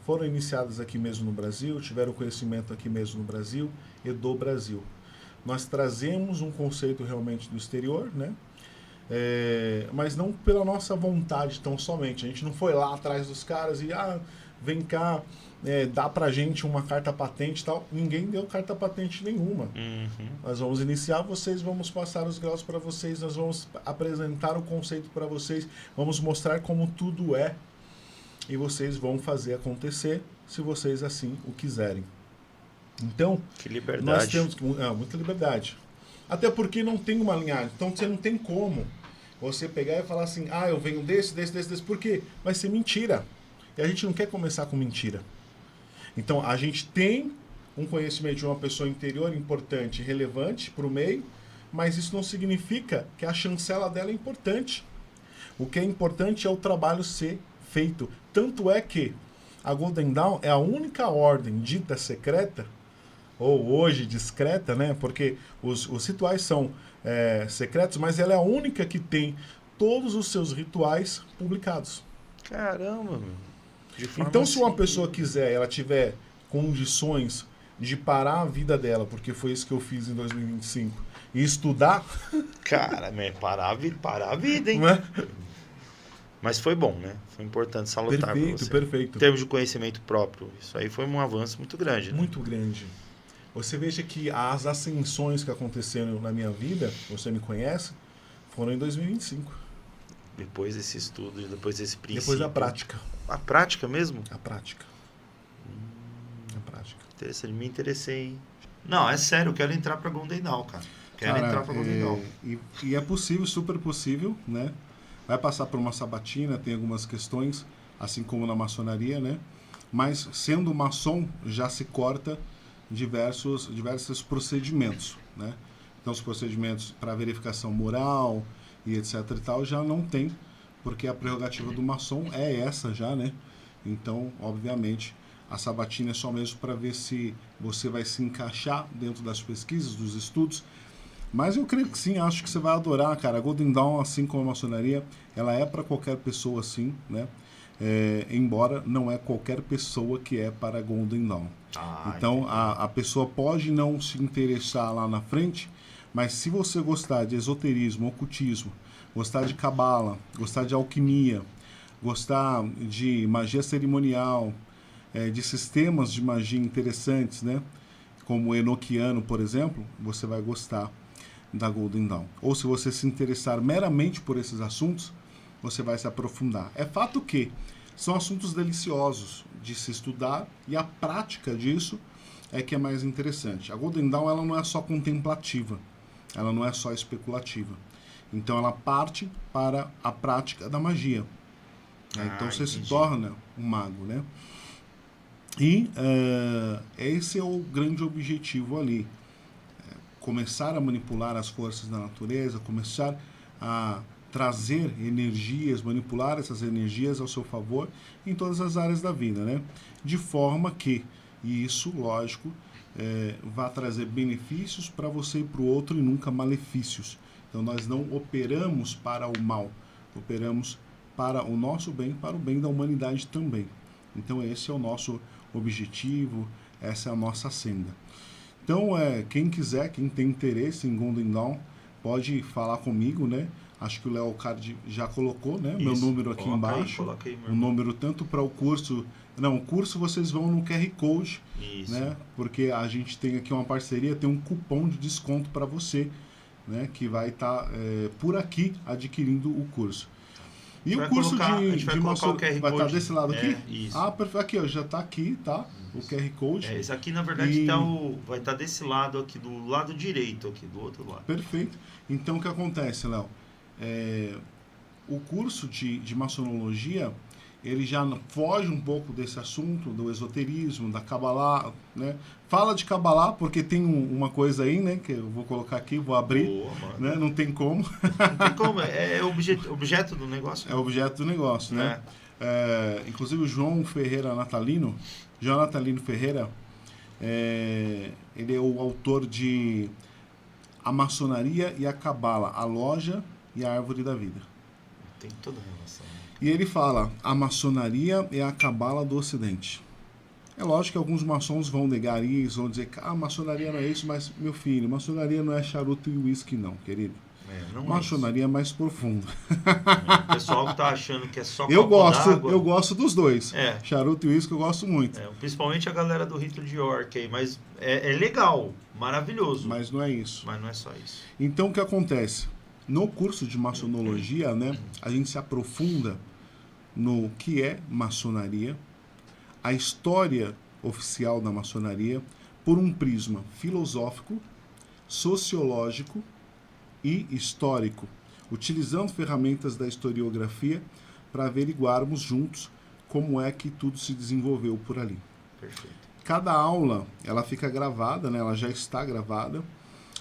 foram iniciadas aqui mesmo no Brasil, tiveram conhecimento aqui mesmo no Brasil e do Brasil. Nós trazemos um conceito realmente do exterior, né? Mas não pela nossa vontade tão somente. A gente não foi lá atrás dos caras e vem cá, dá pra gente uma carta patente e tal. Ninguém deu carta patente nenhuma. Uhum. Nós vamos iniciar vocês, vamos passar os graus para vocês, nós vamos apresentar o conceito para vocês, vamos mostrar como tudo é, e vocês vão fazer acontecer se vocês assim o quiserem. Então, Que liberdade. nós temos muita liberdade. Até porque não tem uma linhagem. Então você não tem como você pegar e falar assim, eu venho desse. Por quê? Vai ser mentira. E a gente não quer começar com mentira. Então a gente tem um conhecimento de uma pessoa interior importante e relevante para o meio, mas isso não significa que a chancela dela é importante. O que é importante é o trabalho ser feito. Tanto é que a Golden Dawn é a única ordem dita secreta, ou hoje discreta, né? Porque os rituais são secretos, mas ela é a única que tem todos os seus rituais publicados. Caramba, meu. De forma Então, se uma assim, pessoa quiser, ela tiver condições de parar a vida dela, porque foi isso que eu fiz em 2025, e estudar... Cara, parar a vida, hein? Não é? Mas foi bom, né? Foi importante salutar pra você. Perfeito. Em termos de conhecimento próprio, isso aí foi um avanço muito grande. Né? Muito grande. Você veja que as ascensões que aconteceram na minha vida, você me conhece, foram em 2025. Depois desse estudo, depois desse princípio. Depois da prática. A prática mesmo? A prática. A prática. Interessante, me interessei, hein? Não, é sério, eu quero entrar pra Golden Dawn, cara. Quero entrar pra Golden Dawn. E é possível, super possível, né? Vai passar por uma sabatina, tem algumas questões, assim como na maçonaria, né? Mas sendo maçom, já se corta diversos procedimentos, né? Então, os procedimentos para verificação moral e etc e tal já não tem, porque a prerrogativa do maçom é essa já, né? Então, obviamente, a sabatina é só mesmo para ver se você vai se encaixar dentro das pesquisas, dos estudos. Mas eu creio que sim, acho que você vai adorar, cara. A Golden Dawn, assim como a maçonaria, ela é para qualquer pessoa, assim, né? Embora não é qualquer pessoa que é para a Golden Dawn. Então, a pessoa pode não se interessar lá na frente, mas se você gostar de esoterismo, ocultismo, gostar de cabala, gostar de alquimia, gostar de magia cerimonial, de sistemas de magia interessantes, né? Como o enoquiano, por exemplo, você vai gostar. da Golden Dawn. Ou se você se interessar meramente por esses assuntos, você vai se aprofundar. É fato que são assuntos deliciosos de se estudar e a prática disso é que é mais interessante. A Golden Dawn ela não é só contemplativa, ela não é só especulativa. Então ela parte para a prática da magia. Então você se torna um mago, né? E esse é o grande objetivo ali. Começar a manipular as forças da natureza, começar a trazer energias, manipular essas energias ao seu favor em todas as áreas da vida, né? De forma que isso, lógico, vai trazer benefícios para você e para o outro e nunca malefícios. Então nós não operamos para o mal, operamos para o nosso bem, para o bem da humanidade também. Então esse é o nosso objetivo, essa é a nossa senda. Então quem quiser, quem tem interesse em Golden Dawn, pode falar comigo, né? Acho que o Léo Card já colocou, né? Meu número aqui embaixo. Aí, o número tanto para o curso. Não, o curso vocês vão no QR Code, né? Porque a gente tem aqui uma parceria, tem um cupom de desconto para você, né? Que vai estar por aqui adquirindo o curso. E o curso de maçonaria vai estar desse lado aqui? Isso. Perfeito. Aqui, ó, já está aqui, tá? O QR Code. Esse aqui, na verdade, vai estar desse lado aqui, do lado direito aqui, do outro lado. Perfeito. Então, o que acontece, Léo? O curso de maçonologia, ele já foge um pouco desse assunto, do esoterismo, da Kabbalah, né? Fala de Kabbalah, porque tem uma coisa aí, né? Que eu vou colocar aqui, vou abrir. Boa, né? Não tem como. Não tem como, é objeto do negócio. É objeto do negócio, né? Inclusive o João Natalino Ferreira, ele é o autor de A Maçonaria e a Cabala, a Loja e a Árvore da Vida. Tem toda a relação. E ele fala, a maçonaria é a cabala do Ocidente. É lógico que alguns maçons vão negar isso, vão dizer que a maçonaria não é isso, mas, meu filho, maçonaria não é charuto e uísque não, querido. Maçonaria é mais profunda. O pessoal que tá achando que é só eu gosto dos dois. Charuto e uísque eu gosto muito. Principalmente a galera do Rito de York aí, mas é legal, maravilhoso. Mas não é isso. Mas não é só isso. Então o que acontece? No curso de maçonologia, né, a gente se aprofunda no que é maçonaria, a história oficial da maçonaria, por um prisma filosófico, sociológico e histórico, utilizando ferramentas da historiografia para averiguarmos juntos como é que tudo se desenvolveu por ali. Perfeito. Cada aula, ela fica gravada, né, ela já está gravada,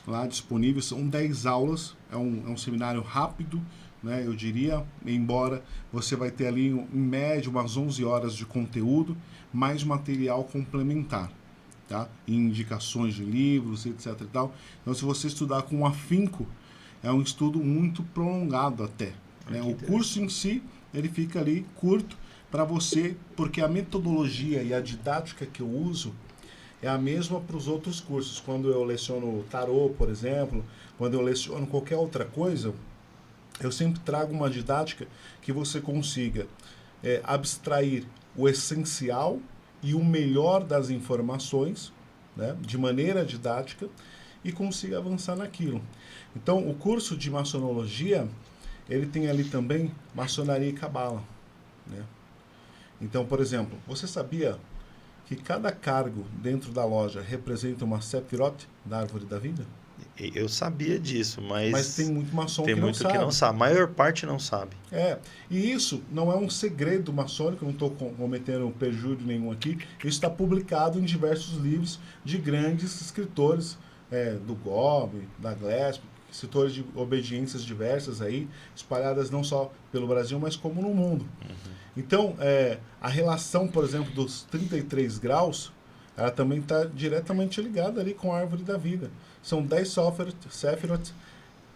lá disponível, são 10 aulas, é um seminário rápido, né, eu diria, embora você vai ter ali em média umas 11 horas de conteúdo, mais material complementar, tá? E indicações de livros, etc e tal. Então se você estudar com afinco, é um estudo muito prolongado até, né? O curso em si, ele fica ali curto para você, porque a metodologia e a didática que eu uso é a mesma para os outros cursos. Quando eu leciono tarô, por exemplo, quando eu leciono qualquer outra coisa, eu sempre trago uma didática que você consiga abstrair o essencial e o melhor das informações, né, de maneira didática, e consiga avançar naquilo. Então, o curso de maçonologia, ele tem ali também maçonaria e cabala, né? Então, por exemplo, você sabia que cada cargo dentro da loja representa uma Sephiroth da Árvore da Vida? Eu sabia disso, mas tem muito maçom que não sabe. A maior parte não sabe. E isso não é um segredo maçônico, não estou cometendo perjúrio nenhum aqui. Isso está publicado em diversos livros de grandes escritores, do Gobi, da Gillespie, escritores de obediências diversas aí, espalhadas não só pelo Brasil, mas como no mundo. Uhum. Então, a relação, por exemplo, dos 33 graus, ela também está diretamente ligada ali com a Árvore da Vida. São 10 Sephiroth,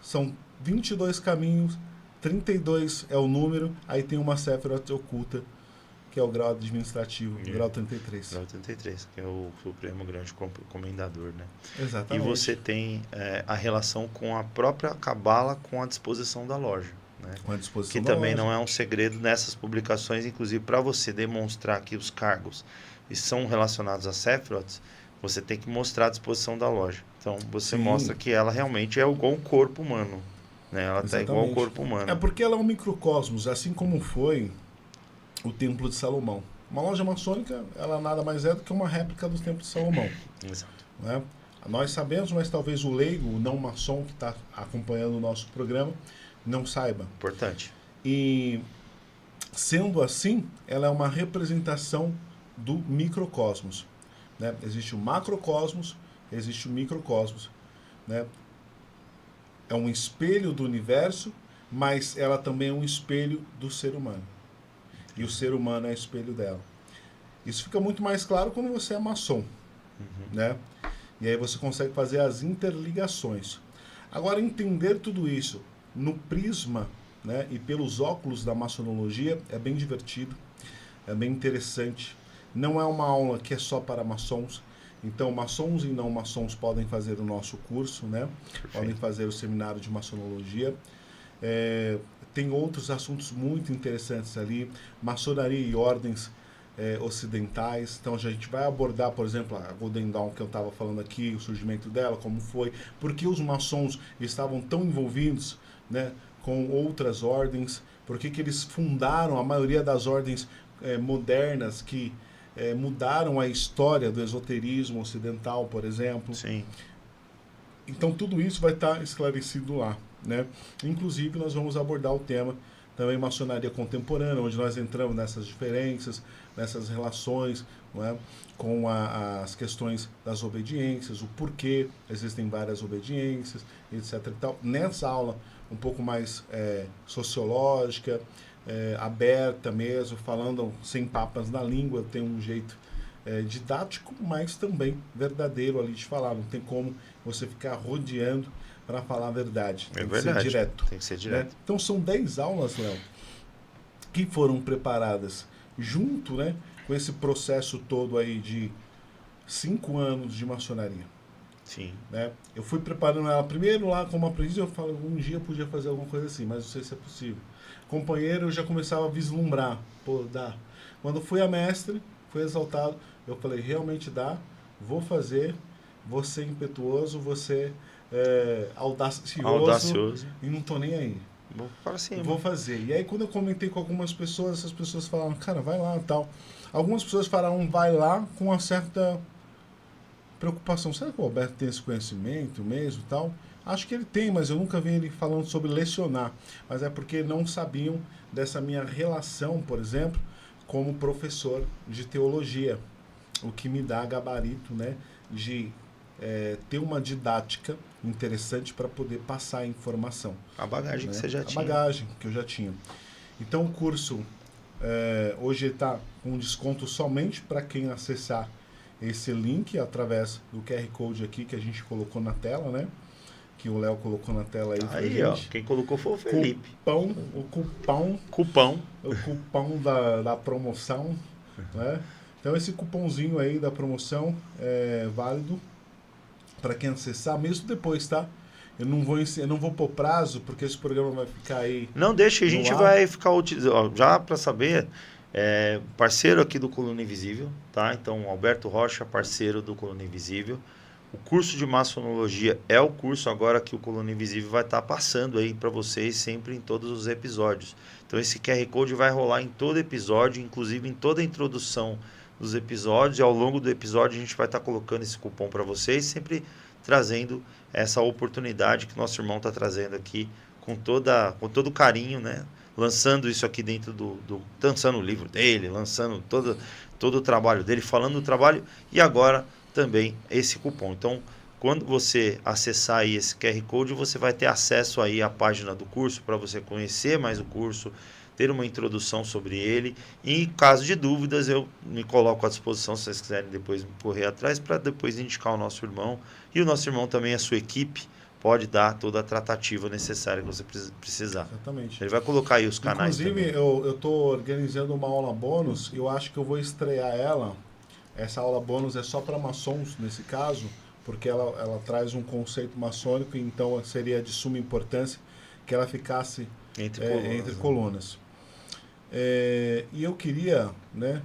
são 22 caminhos, 32 é o número, aí tem uma Sephiroth oculta, que é o grau administrativo, o grau 33. Grau 33, que é o Supremo Grande Comendador, né? Exatamente. E você tem a relação com a própria Cabala, com a disposição da loja. Né? Com a disposição que da também loja. Não é um segredo nessas publicações, inclusive para você demonstrar que os cargos são relacionados a Sephiroth, você tem que mostrar a disposição da loja. Então você Sim. mostra que ela realmente é igual um corpo humano, né? Ela está igual ao corpo humano. É porque ela é um microcosmos, assim como foi o Templo de Salomão. Uma loja maçônica, ela nada mais é do que uma réplica do Templo de Salomão. Exato. Né? Nós sabemos, mas talvez o leigo, o não maçom que está acompanhando o nosso programa, não saiba. Importante. E sendo assim, ela é uma representação do microcosmos. Né? Existe o macrocosmos, existe o microcosmos. Né? É um espelho do universo, mas ela também é um espelho do ser humano. E o ser humano é espelho dela. Isso fica muito mais claro quando você é maçom. Né? E aí você consegue fazer as interligações. Agora, entender tudo isso no prisma, né, e pelos óculos da maçonologia é bem divertido, é bem interessante. Não é uma aula que é só para maçons. Então, maçons e não maçons podem fazer o nosso curso, né? Podem fazer o seminário de maçonologia. Tem outros assuntos muito interessantes ali, maçonaria e ordens ocidentais. Então a gente vai abordar, por exemplo, a Golden Dawn que eu estava falando aqui, o surgimento dela, como foi, por que os maçons estavam tão envolvidos, né, com outras ordens, por que eles fundaram a maioria das ordens modernas que mudaram a história do esoterismo ocidental, por exemplo. Sim. Então tudo isso vai estar esclarecido lá, né? Inclusive nós vamos abordar o tema também maçonaria contemporânea, onde nós entramos nessas diferenças, nessas relações, não é? Com as questões das obediências, o porquê existem várias obediências, etc. E tal. Nessa aula um pouco mais sociológica, aberta mesmo, falando sem papas na língua, tem um jeito didático, mas também verdadeiro ali de falar. Não tem como você ficar rodeando para falar a verdade. Tem que ser direto. Tem que ser direto. Né? Então são 10 aulas, Léo, que foram preparadas junto, né, com esse processo todo aí de 5 anos de maçonaria. Sim. Né? Eu fui preparando ela primeiro lá como aprendiz, eu falo, um dia eu podia fazer alguma coisa assim, mas não sei se é possível. Companheiro, eu já começava a vislumbrar, pô, dá. Quando fui a mestre, fui exaltado, eu falei, realmente dá, vou fazer, vou ser impetuoso, vou ser audacioso e não tô nem aí. Vou para cima. Vou fazer. E aí quando eu comentei com algumas pessoas, essas pessoas falaram, cara, vai lá e tal. Algumas pessoas falaram, vai lá com uma certa preocupação. Será que o Alberto tem esse conhecimento mesmo e tal? Acho que ele tem, mas eu nunca vi ele falando sobre lecionar. Mas é porque não sabiam dessa minha relação, por exemplo, como professor de teologia. O que me dá gabarito, né, de ter uma didática interessante para poder passar a informação. A bagagem, né, que você já tinha. A bagagem que eu já tinha. Então o curso hoje está com desconto somente para quem acessar esse link através do QR Code aqui que a gente colocou na tela, né? Que o Léo colocou na tela aí. Aí, ó, quem colocou foi o Felipe. O cupom da promoção, né? Então esse cupomzinho aí da promoção é válido para quem acessar, mesmo depois, tá? Eu não vou pôr prazo, porque esse programa vai ficar aí. Não deixa, a gente vai ficar utilizando. Já para saber, parceiro aqui do Coluna Invisível, tá? Então, Alberto Rocha, parceiro do Coluna Invisível. O curso de maçonologia é o curso agora que o Coluna Invisível vai estar passando aí para vocês sempre em todos os episódios. Então, esse QR Code vai rolar em todo episódio, inclusive em toda a introdução dos episódios, e ao longo do episódio a gente vai estar colocando esse cupom para vocês, sempre trazendo essa oportunidade que nosso irmão está trazendo aqui com todo carinho, né? Lançando isso aqui dentro lançando o livro dele, lançando todo o trabalho dele, falando do trabalho, e agora também esse cupom. Então, quando você acessar aí esse QR Code, você vai ter acesso aí à página do curso para você conhecer mais o curso, ter uma introdução sobre ele, e em caso de dúvidas eu me coloco à disposição se vocês quiserem depois correr atrás para depois indicar o nosso irmão, e o nosso irmão também, a sua equipe, pode dar toda a tratativa necessária que você precisar. Exatamente. Ele vai colocar aí os canais. Inclusive, eu estou organizando uma aula bônus, eu acho que eu vou estrear ela. Essa aula bônus é só para maçons, nesse caso, porque ela traz um conceito maçônico, então seria de suma importância que ela ficasse entre colunas. E eu queria, né,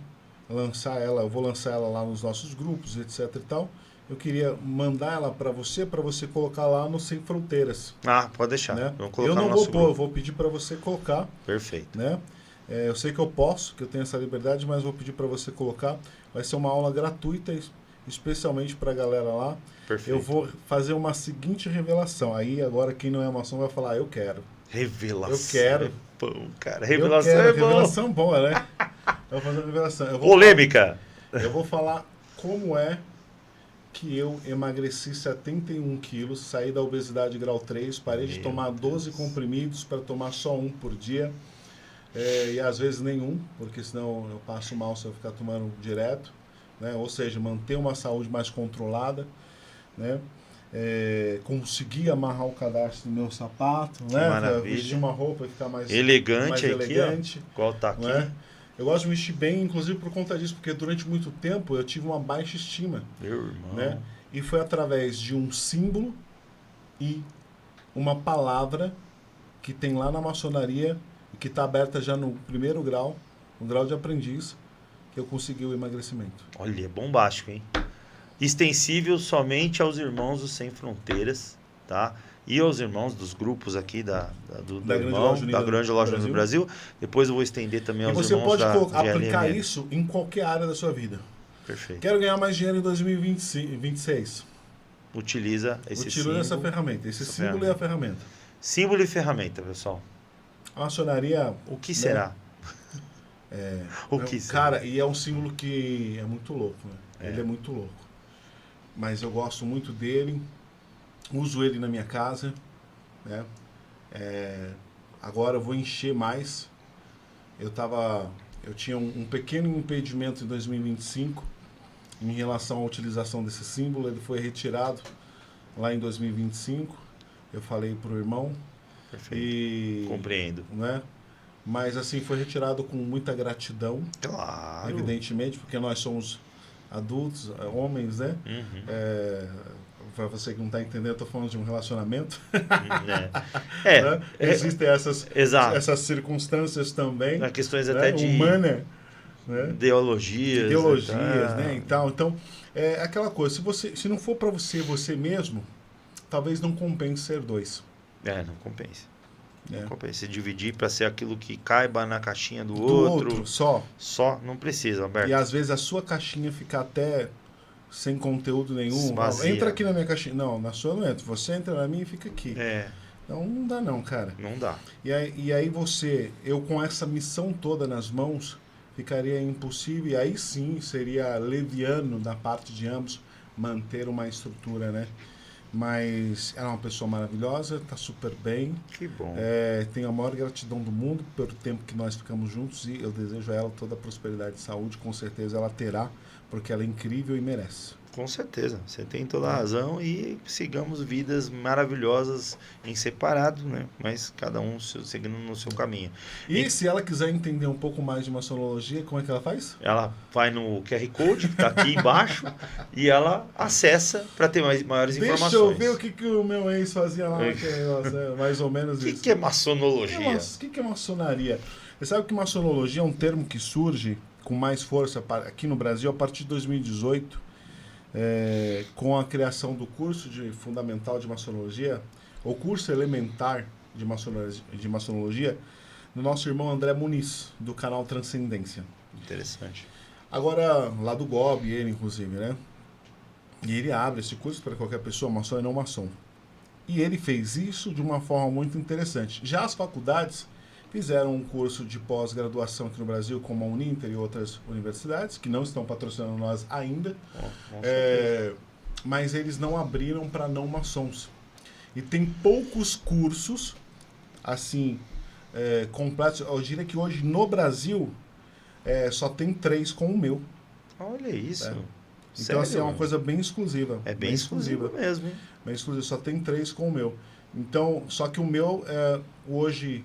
lançar ela, eu vou lançar ela lá nos nossos grupos, etc e tal. eu queria mandar ela para você colocar lá no Sem Fronteiras. Ah, pode deixar. Né? Vamos colocar Eu não no vou nosso pôr, grupo. eu vou pedir para você colocar. Perfeito. Né? Eu sei que eu posso, que eu tenho essa liberdade, mas vou pedir para você colocar. Vai ser uma aula gratuita, especialmente para a galera lá. Perfeito. Eu vou fazer uma seguinte revelação. Aí agora quem não é maçom vai falar, eu quero. Revelação. Eu quero. É bom, cara. Revelação eu quero. é bom. Revelação boa, né? Eu vou fazer uma revelação. Polêmica. Eu vou falar como é que eu emagreci 71 quilos, saí da obesidade grau 3, parei de tomar 12 comprimidos para tomar só um por dia. E às vezes nenhum, porque senão eu passo mal se eu ficar tomando direto, né? Ou seja, manter uma saúde mais controlada, né? Conseguir amarrar o cadastro no meu sapato, Que né? maravilha. Vestir uma roupa e ficar mais elegante mais aqui, elegante, ó. Igual tá aqui. né? Eu gosto de vestir bem, inclusive por conta disso, porque durante muito tempo eu tive uma baixa estima, Meu irmão. né? E foi através de um símbolo e uma palavra que tem lá na maçonaria, que está aberta já no primeiro grau, no grau de aprendiz, que eu consegui o emagrecimento. Olha, é bombástico, hein? Extensível somente aos irmãos do Sem Fronteiras, tá? E aos irmãos dos grupos aqui da Grande Loja Unida do Brasil. Depois eu vou estender também aos irmãos da E você pode aplicar GLM. isso em qualquer área da sua vida. Perfeito. Quero ganhar mais dinheiro em 2026. Utiliza esse Utiliza essa símbolo. ferramenta, esse símbolo é a ferramenta. Símbolo e ferramenta, pessoal. A maçonaria... O que será? O que será? Cara, e é um símbolo que é muito louco, né? Ele é muito louco. Mas eu gosto muito dele, uso ele na minha casa, né? Agora eu vou encher mais. Eu tinha um pequeno impedimento em 2025 em relação à utilização desse símbolo. Ele foi retirado lá em 2025. Eu falei para o irmão. Perfeito. Compreendo. Né? Mas assim, foi retirado com muita gratidão. Claro. Evidentemente, porque nós somos adultos, homens, né? Uhum. Para você que não está entendendo, eu estou falando de um relacionamento. Né? Existem essas circunstâncias também. Há questões né? até de humana, né? ideologias, né? Então, é aquela coisa, se não for para você mesmo, talvez não compense ser dois. Não compensa. Não compensa. Dividir para ser aquilo que caiba na caixinha do outro. Só, não precisa, Alberto. E às vezes a sua caixinha fica até sem conteúdo nenhum. Vazia. Entra aqui na minha caixinha. Não, na sua não entra. Você entra na minha e fica aqui. Então não dá não, cara. Não dá. E aí eu com essa missão toda nas mãos, ficaria impossível, e aí sim seria leviano da parte de ambos manter uma estrutura, né? Mas ela é uma pessoa maravilhosa, está super bem. Que bom. Tenho a maior gratidão do mundo pelo tempo que nós ficamos juntos e eu desejo a ela toda a prosperidade e saúde. Com certeza ela terá, porque ela é incrível e merece. Com certeza, você tem toda a razão e sigamos vidas maravilhosas em separado, né? Mas cada um seguindo no seu caminho. E se ela quiser entender um pouco mais de maçonologia, como é que ela faz? Ela vai no QR Code, que está aqui embaixo, e ela acessa para ter maiores informações. Deixa eu ver o que o meu ex fazia lá, mais ou menos isso. O que é maçonologia? O que é maçonaria? Você sabe que maçonologia é um termo que surge com mais força aqui no Brasil a partir de 2018, com a criação do curso de fundamental de maçonologia, ou curso elementar de maçonologia, do nosso irmão André Muniz, do canal Transcendência. Interessante. Agora, lá do GOB, ele inclusive, né? E ele abre esse curso para qualquer pessoa, maçom e não maçom. E ele fez isso de uma forma muito interessante. Já as faculdades fizeram um curso de pós-graduação aqui no Brasil, como a Uninter e outras universidades, que não estão patrocinando nós ainda, mas eles não abriram para não maçons. E tem poucos cursos, assim, completos. Eu diria que hoje no Brasil só tem 3 com o meu. Olha isso. Então, Sério? assim, é uma coisa bem exclusiva. É bem exclusiva mesmo, hein? Bem exclusiva, só tem 3 com o meu. Então, só que o meu hoje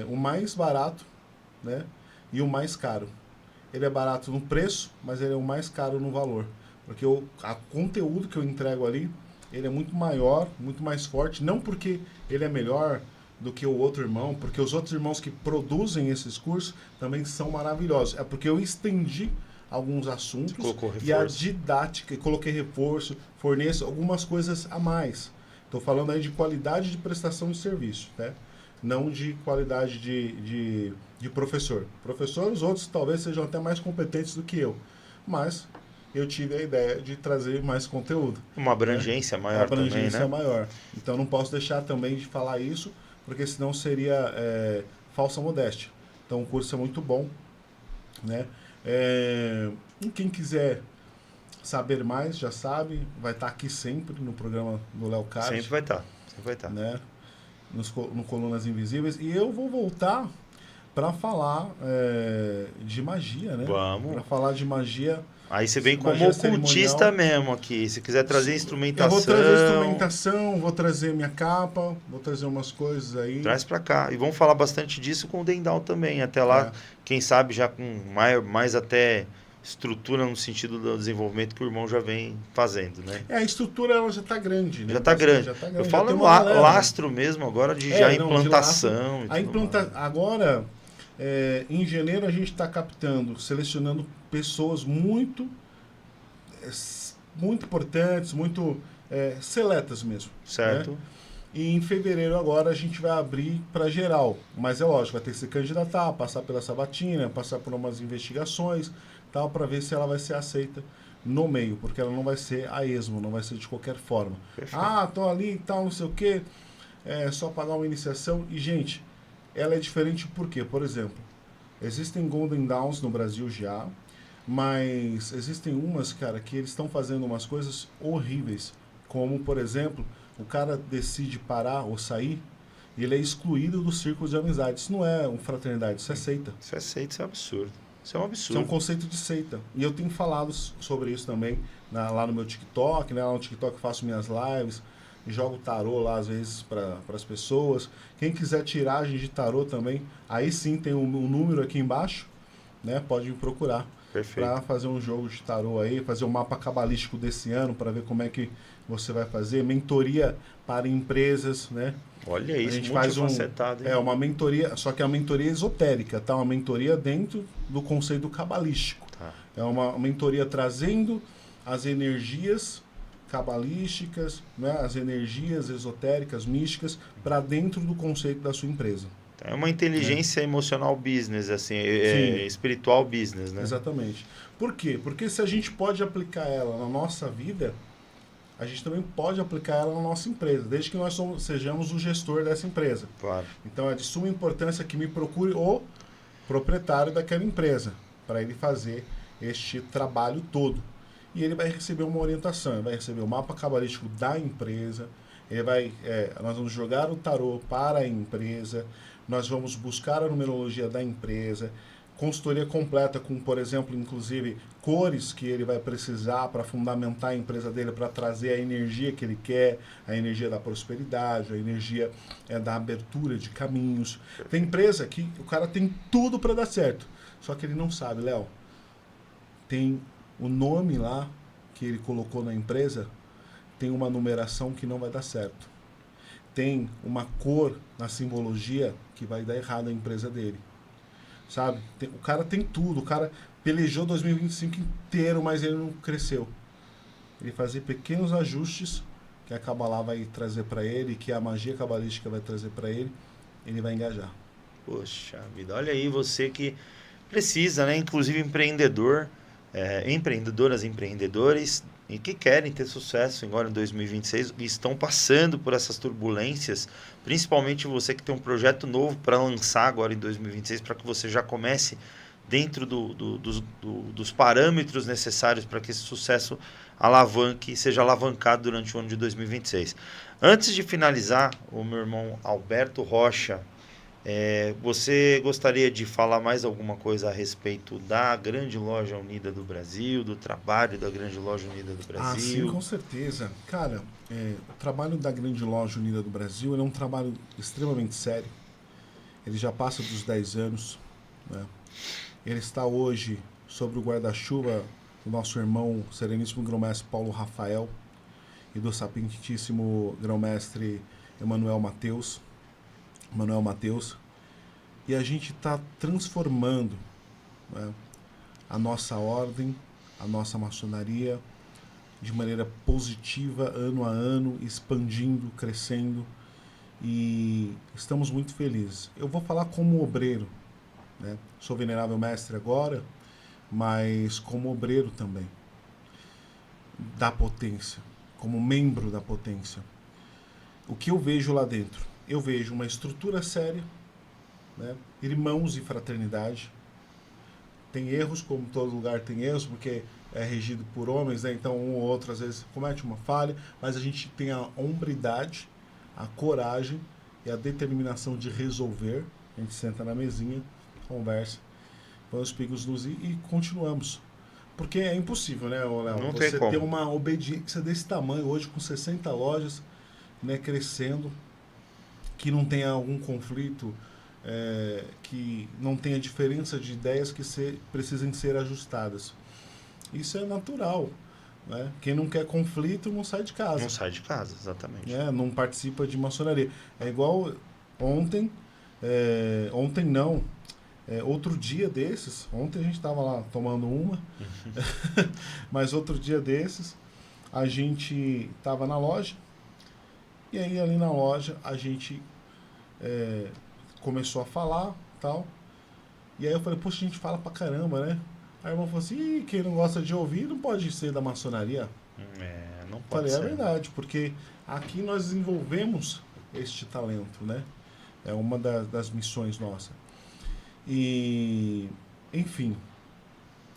o mais barato, né? E o mais caro. Ele é barato no preço, mas ele é o mais caro no valor. Porque o conteúdo que eu entrego ali, ele é muito maior, muito mais forte. Não porque ele é melhor do que o outro irmão, porque os outros irmãos que produzem esses cursos também são maravilhosos. É porque eu estendi alguns assuntos. Você colocou E a reforço. didática, coloquei reforço, forneço algumas coisas a mais. Estou falando aí de qualidade de prestação de serviço, né? Não de qualidade de professor. Professor, os outros talvez sejam até mais competentes do que eu, mas eu tive a ideia de trazer mais conteúdo. Uma abrangência maior também, Abrangência né? maior. Então não posso deixar também de falar isso, porque senão seria falsa modéstia. Então o curso é muito bom, né? E quem quiser saber mais, já sabe, vai estar aqui sempre no programa do Léo Card, Sempre vai estar. Sempre vai estar. né? No Colunas Invisíveis. E eu vou voltar para falar de magia, né? Vamos. Para falar de magia. Aí você vem como Magia ocultista cerimonial. mesmo aqui. Se quiser trazer Eu instrumentação, vou trazer instrumentação, vou trazer minha capa, vou trazer umas coisas aí. traz pra cá. E vamos falar bastante disso com o Dendal também. Até lá, quem sabe já com mais até estrutura no sentido do desenvolvimento que o irmão já vem fazendo, né? A estrutura ela já está grande, né? Já está grande. Já tá grande. Eu Já falo tem no uma galera, lastro mesmo agora de já não, de implantação. lastro. Agora, em janeiro a gente está captando, selecionando pessoas muito importantes, muito seletas mesmo. Certo. Né? E em fevereiro agora a gente vai abrir para geral. Mas é lógico, vai ter que se candidatar, passar pela sabatina, passar por umas investigações, tal, para ver se ela vai ser aceita no meio, porque ela não vai ser a esmo, não vai ser de qualquer forma. Perfeito. Estão ali e tal, não sei o quê, só pagar uma iniciação. E, gente, ela é diferente porque, por exemplo, existem Golden Downs no Brasil já, mas existem umas, cara, que eles estão fazendo umas coisas horríveis, como, por exemplo, o cara decide parar ou sair e ele é excluído do círculo de amizade. Isso não é uma fraternidade, isso é seita. Isso é seita, isso é absurdo. Isso é um Isso absurdo. é um conceito de seita. E eu tenho falado sobre isso também lá no meu TikTok, né? Lá no TikTok eu faço minhas lives, jogo tarô lá às vezes para as pessoas. Quem quiser tiragem de tarô também, aí sim tem um número aqui embaixo, né? Pode me procurar. Perfeito. Para fazer um jogo de tarô aí, fazer um mapa cabalístico desse ano, para ver como é que você vai fazer. Mentoria para empresas, né? Olha isso, a gente faz multifacetado. uma mentoria, só que é uma mentoria esotérica, tá? Uma mentoria dentro do conceito cabalístico. Tá. É uma mentoria trazendo as energias cabalísticas, né? As energias esotéricas, místicas, para dentro do conceito da sua empresa. É uma inteligência emocional business, assim, espiritual business, né? Exatamente. Por quê? Porque se a gente pode aplicar ela na nossa vida, a gente também pode aplicar ela na nossa empresa, desde que nós sejamos o gestor dessa empresa. Claro. Então é de suma importância que me procure o proprietário daquela empresa, para ele fazer este trabalho todo. E ele vai receber uma orientação, ele vai receber o mapa cabalístico da empresa, nós vamos jogar o tarô para a empresa, nós vamos buscar a numerologia da empresa, consultoria completa com, por exemplo, inclusive cores que ele vai precisar para fundamentar a empresa dele, para trazer a energia que ele quer, a energia da prosperidade, a energia da abertura de caminhos. Tem empresa que o cara tem tudo para dar certo, só que ele não sabe, Léo. Tem o nome lá que ele colocou na empresa, tem uma numeração que não vai dar certo. Tem uma cor na simbologia que vai dar errado a empresa dele. Sabe? O cara tem tudo, o cara pelejou 2025 inteiro, mas ele não cresceu. Ele fazer pequenos ajustes que a Kabbalah vai trazer para ele, que a magia cabalística vai trazer para ele, ele vai engajar. Poxa vida, olha aí você que precisa, né? Inclusive empreendedor, empreendedoras, empreendedores e que querem ter sucesso agora em 2026 e estão passando por essas turbulências, principalmente você que tem um projeto novo para lançar agora em 2026, para que você já comece dentro dos parâmetros necessários para que esse sucesso seja alavancado durante o ano de 2026. Antes de finalizar, o meu irmão Alberto Rocha, você gostaria de falar mais alguma coisa a respeito da Grande Loja Unida do Brasil, do trabalho da Grande Loja Unida do Brasil? Sim, com certeza. Cara, o trabalho da Grande Loja Unida do Brasil é um trabalho extremamente sério. Ele já passa dos 10 anos, né? Ele está hoje sob o guarda-chuva do nosso irmão Sereníssimo Grão-Mestre Paulo Rafael e do sapientíssimo Grão-Mestre Emanuel Mateus. E a gente está transformando, né, a nossa ordem, a nossa maçonaria, de maneira positiva, ano a ano, expandindo, crescendo, e estamos muito felizes. Eu vou falar como obreiro, né? Sou venerável mestre agora, mas como obreiro também, da potência, como membro da potência. O que eu vejo lá dentro? Eu vejo uma estrutura séria, né? Irmãos e fraternidade. Tem erros, como todo lugar tem erros, porque é regido por homens, né? Então um ou outro às vezes comete uma falha, mas a gente tem a hombridade, a coragem e a determinação de resolver. A gente senta na mesinha, conversa, põe os pingos nos e continuamos. Porque é impossível, né, Léo? Não tem Você como. ter uma obediência desse tamanho hoje, com 60 lojas, né, crescendo, que não tenha algum conflito, que não tenha diferença de ideias que precisem ser ajustadas. Isso é natural, né? Quem não quer conflito não sai de casa. Não sai de casa, exatamente. Né? Não participa de maçonaria. É igual ontem, ontem não, outro dia desses, ontem a gente estava lá tomando uma, mas outro dia desses, a gente estava na loja, e aí ali na loja a gente começou a falar, tal, e aí eu falei, poxa, a gente fala pra caramba, né? Aí o irmão falou assim, quem não gosta de ouvir não pode ser da maçonaria. Não pode Falei, ser. é verdade, porque aqui nós desenvolvemos este talento, né? É uma das missões nossa. E, enfim,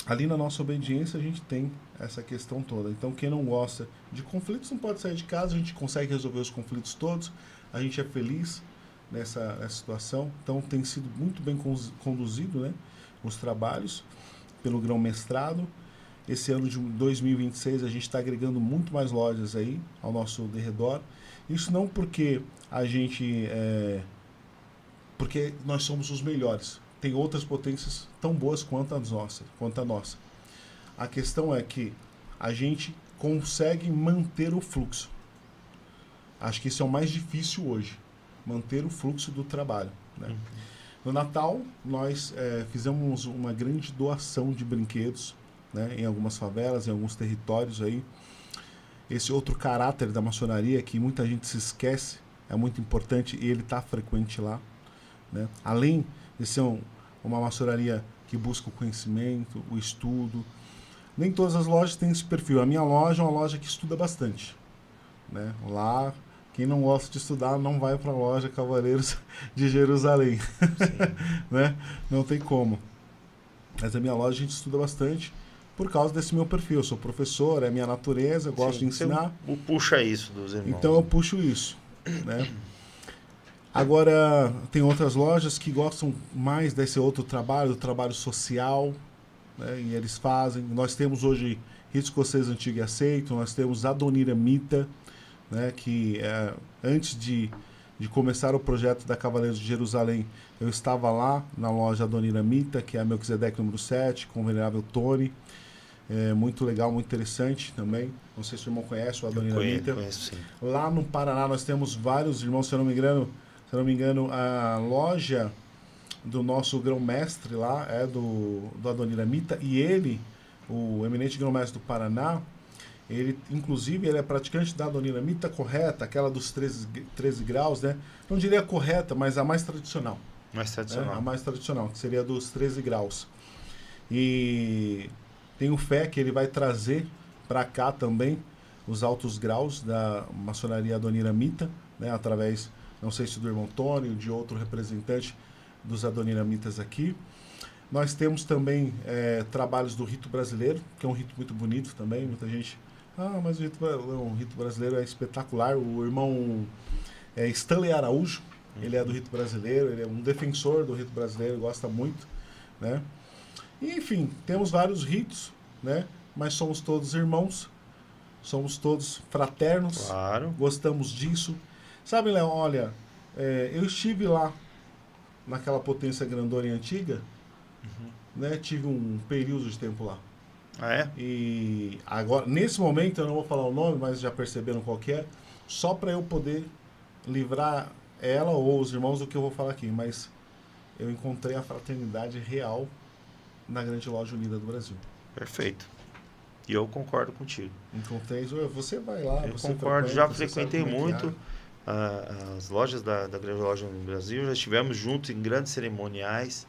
ali na nossa obediência a gente tem essa questão toda. Então, quem não gosta de conflitos não pode sair de casa, a gente consegue resolver os conflitos todos, a gente é feliz nessa situação. Então, tem sido muito bem conduzido, né, os trabalhos pelo grão-mestrado. Esse ano de 2026 a gente está agregando muito mais lojas aí ao nosso derredor. Isso não porque a gente porque nós somos os melhores. Tem outras potências tão boas quanto a nossa. A questão é que a gente consegue manter o fluxo. Acho que isso é o mais difícil hoje, manter o fluxo do trabalho, né? No Natal, nós fizemos uma grande doação de brinquedos, né, em algumas favelas, em alguns territórios aí. Esse outro caráter da maçonaria que muita gente se esquece, é muito importante e ele está frequente lá, né? Além de ser uma maçonaria que busca o conhecimento, o estudo. Nem todas as lojas têm esse perfil. A minha loja é uma loja que estuda bastante, né? Lá, quem não gosta de estudar não vai para a loja Cavaleiros de Jerusalém. Né? Não tem como. Mas a minha loja a gente estuda bastante por causa desse meu perfil. Eu sou professor, é minha natureza, eu gosto de ensinar. Você puxa isso dos irmãos. Então eu puxo isso, né? Agora, tem outras lojas que gostam mais desse outro trabalho, do trabalho social, né? E eles fazem. Nós temos hoje Rito Escocês Antigo e Aceito, nós temos Adonira Mita, né? Que antes de começar o projeto da Cavaleiros de Jerusalém, eu estava lá na loja Adonira Mita, que é a Melquisedeque número 7, com o venerável Tony. Muito legal, muito interessante também. Não sei se o irmão conhece o Adonira Mita. Conheço, sim. Lá no Paraná nós temos vários irmãos, se eu não me engano, a loja do nosso grão-mestre lá é do Adonira Mita, e ele, o eminente grão-mestre do Paraná, ele, inclusive, ele é praticante da Adonira Mita correta, aquela dos 13 graus, né? Não diria correta, mas a mais tradicional. Mais tradicional. Né? A mais tradicional, que seria dos 13 graus. E tenho fé que ele vai trazer para cá também os altos graus da maçonaria Adonira Mita, né? Através, não sei se do irmão Tony ou de outro representante dos Adonira Mitas aqui. Nós temos também trabalhos do rito brasileiro, que é um rito muito bonito também. Muita gente... mas o rito brasileiro é espetacular. O irmão Stanley Araújo, ele é do rito brasileiro, ele é um defensor do rito brasileiro, gosta muito, né? E, enfim, temos vários ritos, né? Mas somos todos irmãos, somos todos fraternos, Claro. Gostamos disso. Sabe, Léo, olha, eu estive lá naquela potência grandona e antiga, né? Tive um período de tempo lá. Ah, é? E agora, nesse momento, eu não vou falar o nome, mas já perceberam qual que é, só para eu poder livrar ela ou os irmãos do que eu vou falar aqui. Mas eu encontrei a fraternidade real na grande loja unida do Brasil. Perfeito. E eu concordo contigo. Então, você vai lá, Eu você concordo, frequenta, já você frequentei sabe como é que muito as lojas da grande loja no Brasil, já estivemos juntos em grandes cerimoniais,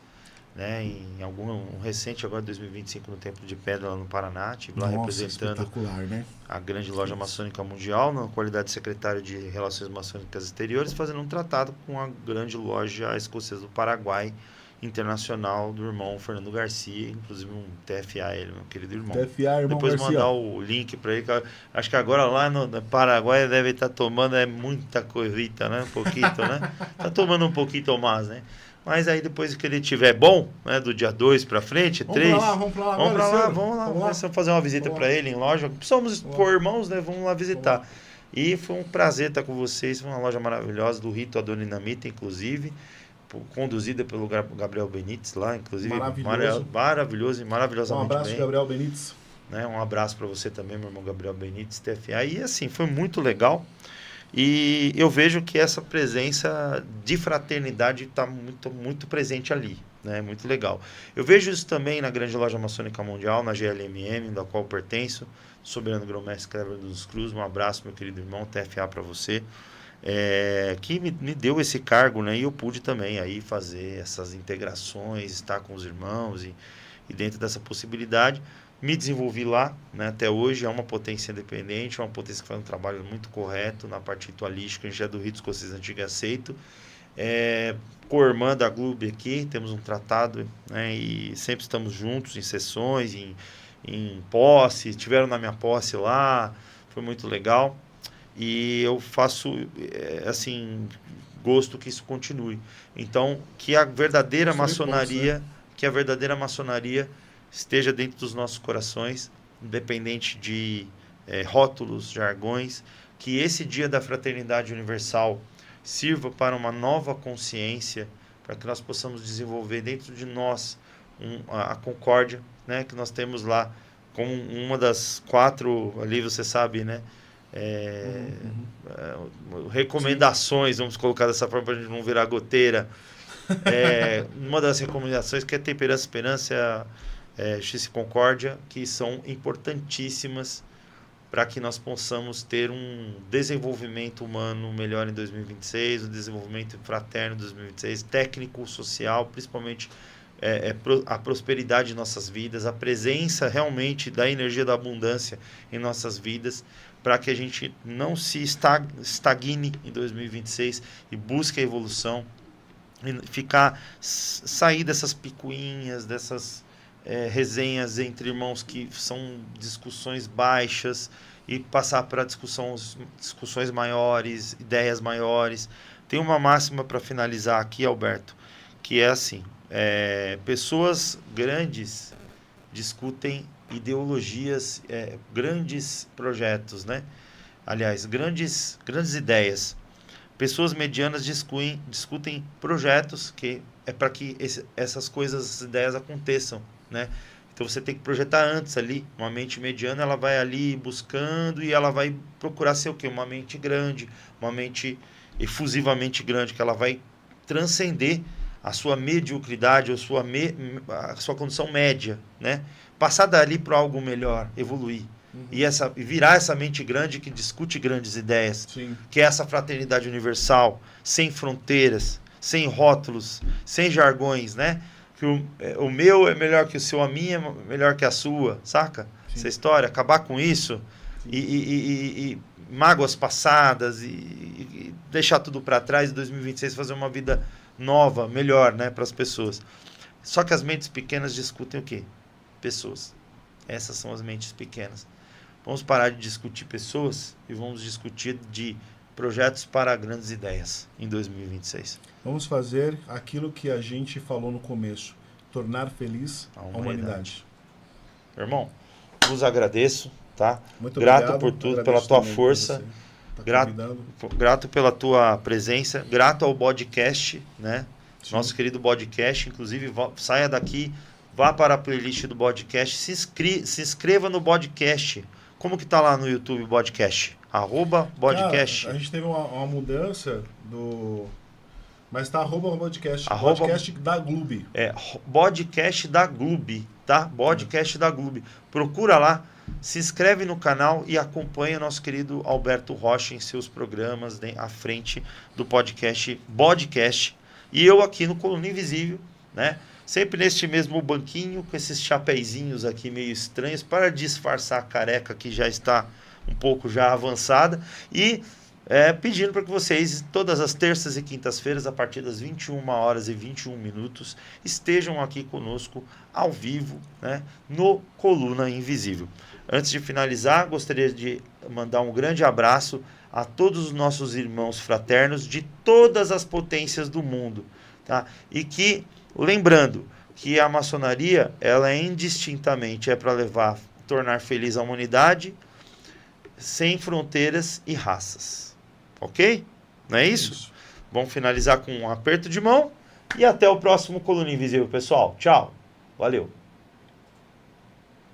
né, em um recente agora 2025 no Templo de Pedra lá no Paraná, estive lá representando espetacular, né? a grande loja maçônica mundial na qualidade de secretário de Relações Maçônicas Exteriores, fazendo um tratado com a grande loja escocesa do Paraguai internacional do irmão Fernando Garcia, inclusive um TFA, ele, meu querido irmão. TFA, irmão Depois Garcia. mandar o link para ele, acho que agora lá no Paraguai deve estar tomando muita coisita, né? Um pouquinho, né? Tá tomando um pouquinho mais, né? Mas aí depois que ele tiver bom, né, do dia 2 para frente, 3... Vamos pra lá. Vamos lá. Fazer uma visita para ele em loja. Somos irmãos, né? Vamos lá visitar. E foi um prazer estar com vocês. Foi uma loja maravilhosa, do Rito Adonina-Mita, inclusive, conduzida pelo Gabriel Benites lá, inclusive. Maravilhoso e maravilhosamente bem. Um abraço, Gabriel Benites. Né? Um abraço para você também, meu irmão Gabriel Benites, TFA. E assim, foi muito legal. E eu vejo que essa presença de fraternidade está muito presente ali, né? Muito legal. Eu vejo isso também na grande loja maçônica mundial, na GLMM, da qual pertenço, Soberano Grão-Mestre Kleber dos Cruz. Um abraço, meu querido irmão, TFA para você, que me deu esse cargo, né? E eu pude também aí fazer essas integrações, estar com os irmãos e dentro dessa possibilidade. Me desenvolvi lá, né, até hoje, é uma potência independente, uma potência que faz um trabalho muito correto na parte ritualística, a gente é do rito escocês antigo e aceito. Co-irmã da Gloob aqui, temos um tratado, né, e sempre estamos juntos em sessões, em posse, estiveram na minha posse lá, foi muito legal. E eu faço, assim, gosto que isso continue. Então, que a verdadeira maçonaria, esteja dentro dos nossos corações, independente de rótulos, jargões, que esse dia da fraternidade universal sirva para uma nova consciência, para que nós possamos desenvolver dentro de nós a concórdia, né, que nós temos lá como uma das 4, ali você sabe, né, recomendações, vamos colocar dessa forma para a gente não virar goteira, uma das recomendações que é temperança, esperança, justiça e concórdia, que são importantíssimas para que nós possamos ter um desenvolvimento humano melhor em 2026, um desenvolvimento fraterno em 2026, técnico, social, principalmente a prosperidade de nossas vidas, a presença realmente da energia da abundância em nossas vidas, para que a gente não se estagne em 2026 e busque a evolução, e sair dessas picuinhas, dessas resenhas entre irmãos que são discussões baixas e passar para discussões maiores, ideias maiores. Tem uma máxima para finalizar aqui, Alberto, que é assim, pessoas grandes discutem ideologias, grandes projetos, né? Aliás, grandes ideias. Pessoas medianas discutem projetos que é para que essas coisas, essas ideias aconteçam, né? Então você tem que projetar antes ali. Uma mente mediana, ela vai ali buscando e ela vai procurar ser o quê? Uma mente grande, uma mente efusivamente grande, que ela vai transcender a sua mediocridade, a sua condição média, né? Passar dali para algo melhor, evoluir. E virar essa mente grande que discute grandes ideias. Sim. Que é essa fraternidade universal, sem fronteiras, sem rótulos, sem jargões, né? Que o meu é melhor que o seu, a minha é melhor que a sua, saca? Sim. Essa história, acabar com isso e mágoas passadas e deixar tudo para trás, em 2026 fazer uma vida nova, melhor, né, para as pessoas. Só que as mentes pequenas discutem o quê? Pessoas. Essas são as mentes pequenas. Vamos parar de discutir pessoas e vamos discutir de projetos para grandes ideias em 2026. Vamos fazer aquilo que a gente falou no começo, tornar feliz a humanidade. Irmão, vos agradeço, tá? Muito grato obrigado, por tudo, pela tua força, grato pela tua presença, grato ao podcast, né? Sim. Nosso querido podcast, inclusive saia daqui, vá para a playlist do podcast, se inscreva no podcast. Como que tá lá no YouTube o podcast? @podcast. A gente teve uma mudança Mas tá @podcast. Arroba- Podcast da Gloob. É podcast da Gloob, tá? Podcast da Gloob. Procura lá, se inscreve no canal e acompanha o nosso querido Alberto Rocha em seus programas à frente do podcast Podcast. E eu aqui no Coluna Invisível, né? Sempre neste mesmo banquinho, com esses chapeizinhos aqui meio estranhos, para disfarçar a careca que já está um pouco já avançada. E pedindo para que vocês, todas as terças e quintas-feiras, a partir das 21h21, estejam aqui conosco ao vivo, né, no Coluna Invisível. Antes de finalizar, gostaria de mandar um grande abraço a todos os nossos irmãos fraternos de todas as potências do mundo, tá? E que, lembrando que a maçonaria, ela indistintamente é para tornar feliz a humanidade, sem fronteiras e raças. Ok? Não é isso? Vamos finalizar com um aperto de mão e até o próximo Coluna Invisível, pessoal. Tchau. Valeu.